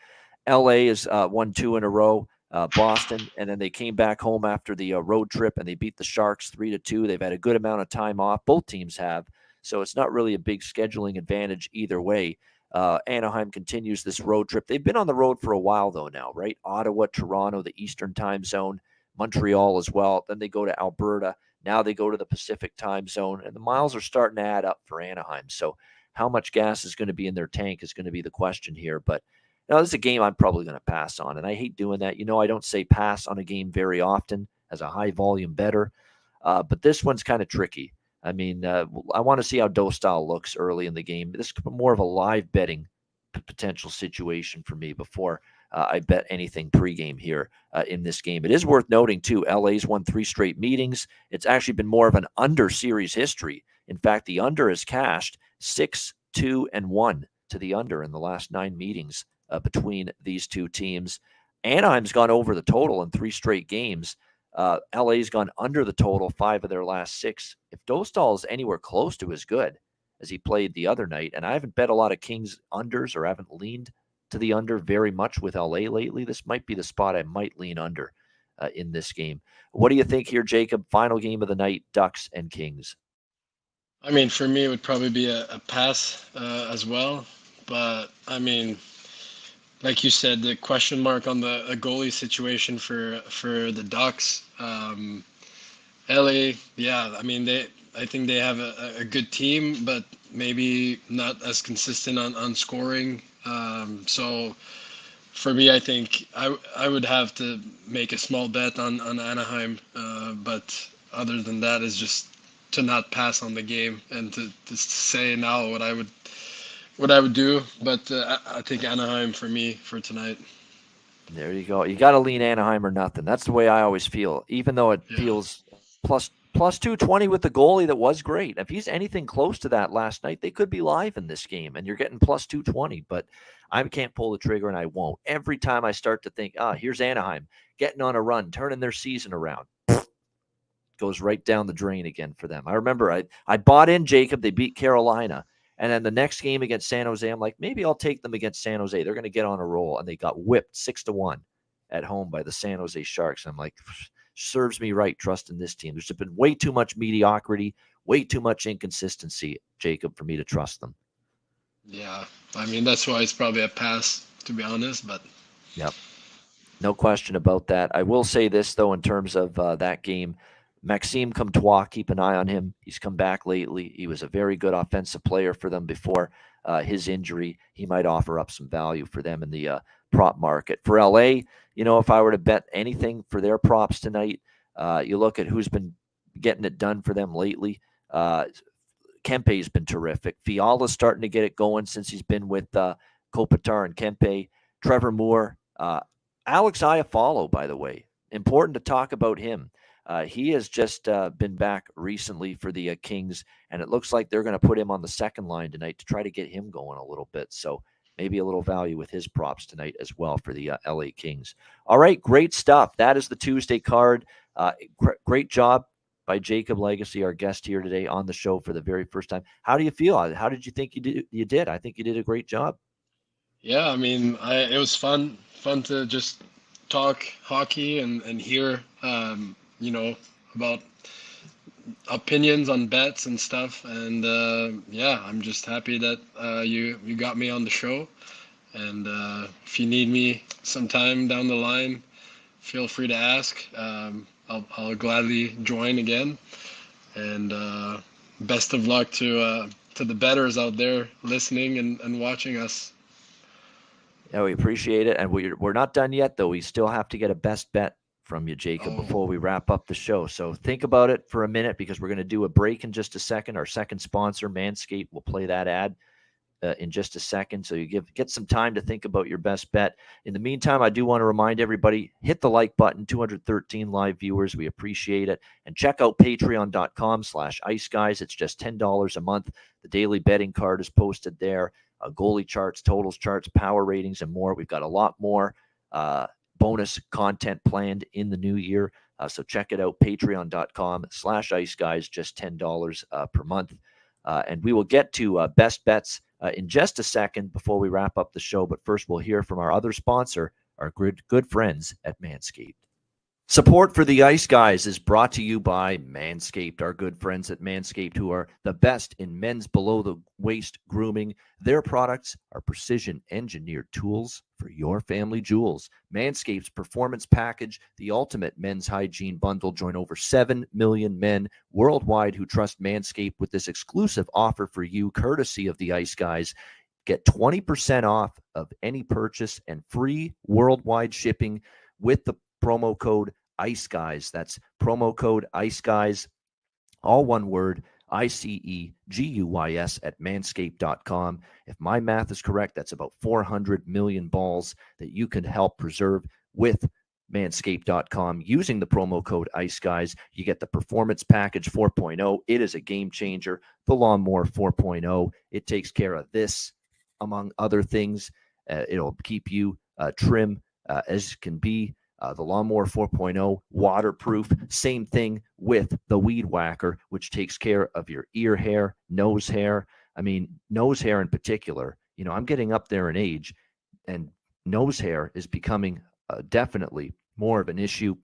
LA has won 2 in a row, Boston, and then they came back home after the road trip and they beat the Sharks 3-2. They've had a good amount of time off. Both teams have. So it's not really a big scheduling advantage either way. Anaheim continues this road trip. They've been on the road for a while though now, right? Ottawa, Toronto, the Eastern time zone, Montreal as well. Then they go to Alberta. Now they go to the Pacific time zone, and the miles are starting to add up for Anaheim. So how much gas is going to be in their tank is going to be the question here. But this is a game I'm probably going to pass on, and I hate doing that. I don't say pass on a game very often as a high-volume bettor, but this one's kind of tricky. I mean, I want to see how Dostal looks early in the game. This is more of a live betting potential situation for me before I bet anything pregame here in this game. It is worth noting, too, LA's won 3 straight meetings. It's actually been more of an under series history. In fact, the under has cashed 6-2-1 to the under in the last 9 meetings between these two teams. Anaheim's gone over the total in 3 straight games. LA's gone under the total 5 of their last 6. If Dostal is anywhere close to as good as he played the other night, and I haven't bet a lot of Kings unders or haven't leaned to the under very much with LA lately, this might be the spot I might lean under in this game. What do you think here, Jacob? Final game of the night, Ducks and Kings. I mean, for me, it would probably be a pass as well. But, I mean, like you said, the question mark on the goalie situation for the Ducks. LA, yeah, I mean, I think they have a good team, but maybe not as consistent on scoring. So for me, I think I would have to make a small bet on Anaheim. But other than that, is just to not pass on the game and to say now what I would do. But I think Anaheim for me for tonight. There you go. You got to lean Anaheim or nothing. That's the way I always feel, even though it feels plus 220 with the goalie that was great. If he's anything close to that last night, they could be live in this game, and you're getting plus 220. But I can't pull the trigger, and I won't. Every time I start to think, here's Anaheim getting on a run, turning their season around, goes right down the drain again for them. I remember I bought in Jacob. They beat Carolina. And then the next game against San Jose, I'm like, maybe I'll take them against San Jose. They're going to get on a roll. And they got whipped 6-1 at home by the San Jose Sharks. And I'm like, serves me right trusting this team. There's been way too much mediocrity, way too much inconsistency, Jacob, for me to trust them. Yeah, I mean, that's why it's probably a pass, to be honest. But yep, no question about that. I will say this, though, in terms of that game. Maxime Comtois, keep an eye on him. He's come back lately. He was a very good offensive player for them before his injury. He might offer up some value for them in the prop market. For LA, if I were to bet anything for their props tonight, you look at who's been getting it done for them lately. Kempe's been terrific. Fiala's starting to get it going since he's been with Kopitar and Kempe. Trevor Moore. Alex Iafallo, by the way. Important to talk about him. He has just been back recently for the Kings, and it looks like they're going to put him on the second line tonight to try to get him going a little bit. So maybe a little value with his props tonight as well for the LA Kings. All right, great stuff. That is the Tuesday card. Great job by Jacob Lagace, our guest here today on the show for the very first time. How do you feel? How did you think you did? I think you did a great job. Yeah, I mean, it was fun to just talk hockey and hear about opinions on bets and stuff. And yeah, I'm just happy that you got me on the show. And if you need me sometime down the line, feel free to ask. I'll gladly join again. And best of luck to the bettors out there listening and watching us. Yeah, we appreciate it. And we're not done yet, though. We still have to get a best bet from you, Jacob, before we wrap up the show. So think about it for a minute, because we're going to do a break in just a second. Our second sponsor, Manscaped, will play that ad in just a second. So you get some time to think about your best bet. In the meantime, I do want to remind everybody, hit the like button, 213 live viewers. We appreciate it. And check out patreon.com/Ice Guys. It's just $10 a month. The daily betting card is posted there. Goalie charts, totals charts, power ratings, and more. We've got a lot more bonus content planned in the new year. So check it out, patreon.com/Ice Guys, just $10 per month. And we will get to best bets in just a second before we wrap up the show. But first, we'll hear from our other sponsor, our good friends at Manscaped. Support for the Ice Guys is brought to you by Manscaped, our good friends at Manscaped, who are the best in men's below-the-waist grooming. Their products are precision-engineered tools for your family jewels. Manscaped's Performance Package, the ultimate men's hygiene bundle. Join over 7 million men worldwide who trust Manscaped with this exclusive offer for you, courtesy of the Ice Guys. Get 20% off of any purchase and free worldwide shipping with the promo code Ice Guys. That's promo code Ice Guys, all one word, ICEGUYS at manscaped.com. If my math is correct, that's about 400 million balls that you can help preserve with manscaped.com using the promo code Ice Guys. You get the Performance Package 4.0. It is a game changer. The Lawnmower 4.0. It takes care of this, among other things. It'll keep you trim as can be. The Lawnmower 4.0, waterproof. Same thing with the Weed Whacker, which takes care of your ear hair, nose hair. I mean, nose hair in particular. I'm getting up there in age, and nose hair is becoming definitely more of an issue.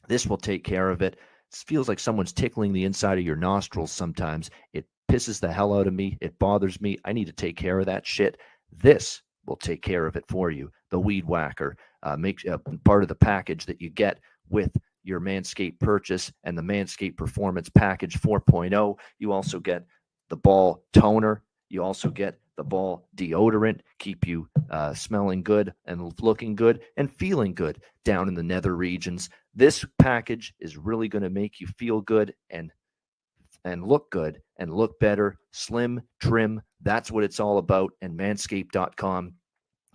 This will take care of it. It feels like someone's tickling the inside of your nostrils sometimes. It pisses the hell out of me. It bothers me. I need to take care of that shit. This will take care of it for you. The Weed Whacker. Makes part of the package that you get with your Manscaped purchase, and the Manscaped Performance Package 4.0. You also get the ball toner. You also get the ball deodorant, keep you smelling good and looking good and feeling good down in the nether regions. This package is really going to make you feel good and look good and look better, slim, trim. That's what it's all about. And manscaped.com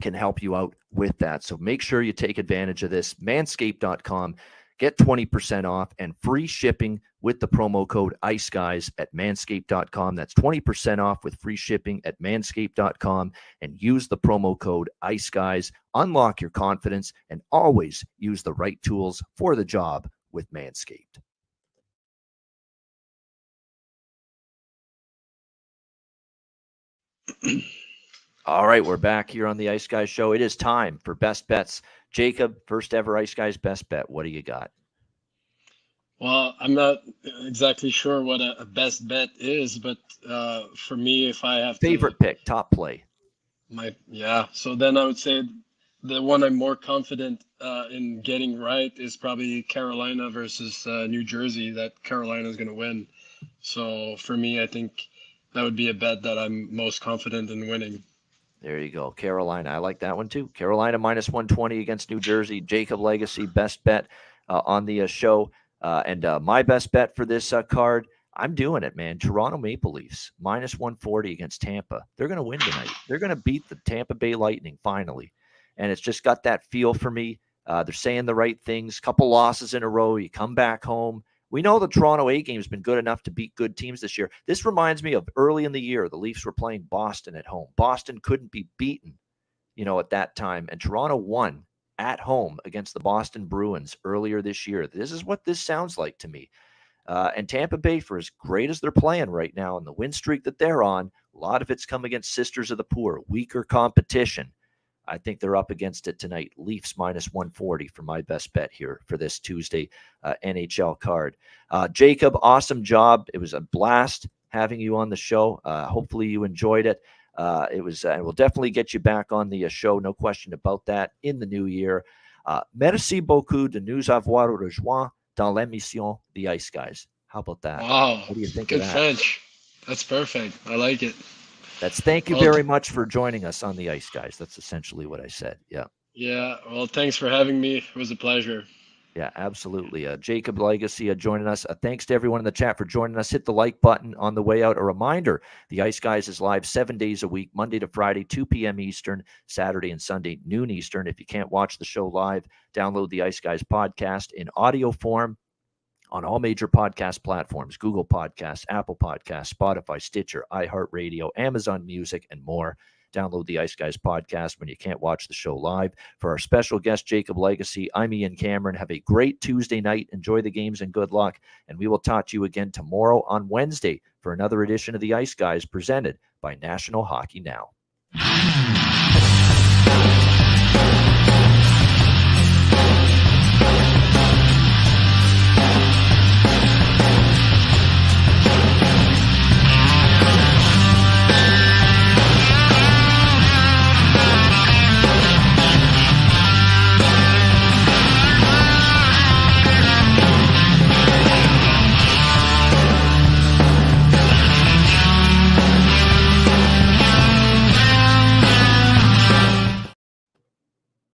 can help you out with that. So make sure you take advantage of this. Manscaped.com. Get 20% off and free shipping with the promo code IceGuys at manscaped.com. That's 20% off with free shipping at manscaped.com, and use the promo code IceGuys. Unlock your confidence and always use the right tools for the job with Manscaped. All right, we're back here on the Ice Guys show. It is time for best bets. Jacob, first ever Ice Guys best bet. What do you got? Well, I'm not exactly sure what a best bet is, but for me, if I have favorite pick, top play. So then I would say the one I'm more confident in getting right is probably Carolina versus New Jersey, that Carolina is going to win. So for me, I think that would be a bet that I'm most confident in winning. There you go. Carolina. I like that one too. Carolina minus 120 against New Jersey. Jacob Lagace, best bet on the show. And my best bet for this card, I'm doing it, man. Toronto Maple Leafs minus 140 against Tampa. They're going to win tonight. They're going to beat the Tampa Bay Lightning finally. And it's just got that feel for me. They're saying the right things. Couple losses in a row. You come back home. We know the Toronto A game has been good enough to beat good teams this year. This reminds me of early in the year. The Leafs were playing Boston at home. Boston couldn't be beaten, at that time. And Toronto won at home against the Boston Bruins earlier this year. This is what this sounds like to me. And Tampa Bay, for as great as they're playing right now and the win streak that they're on, a lot of it's come against Sisters of the Poor, weaker competition. I think they're up against it tonight. Leafs minus 140 for my best bet here for this Tuesday NHL card. Jacob, awesome job. It was a blast having you on the show. Hopefully you enjoyed it. We'll definitely get you back on the show, no question about that, in the new year. Merci beaucoup de nous avoir rejoints dans l'émission The Ice Guys. How about that? Wow. What do you think Good of that? French. That's perfect. I like it. Thank you very much for joining us on The Ice Guys. That's essentially what I said. Yeah. Yeah. Well, thanks for having me. It was a pleasure. Yeah, absolutely. Jacob Lagace joining us. Thanks to everyone in the chat for joining us. Hit the like button on the way out. A reminder, the Ice Guys is live 7 days a week, Monday to Friday, 2 p.m. Eastern, Saturday and Sunday, noon Eastern. If you can't watch the show live, download the Ice Guys podcast in audio form on all major podcast platforms: Google Podcasts, Apple Podcasts, Spotify, Stitcher, iHeartRadio, Amazon Music, and more. Download the Ice Guys podcast when you can't watch the show live. For our special guest, Jacob Lagace, I'm Ian Cameron. Have a great Tuesday night. Enjoy the games and good luck. And we will talk to you again tomorrow on Wednesday for another edition of the Ice Guys presented by National Hockey Now.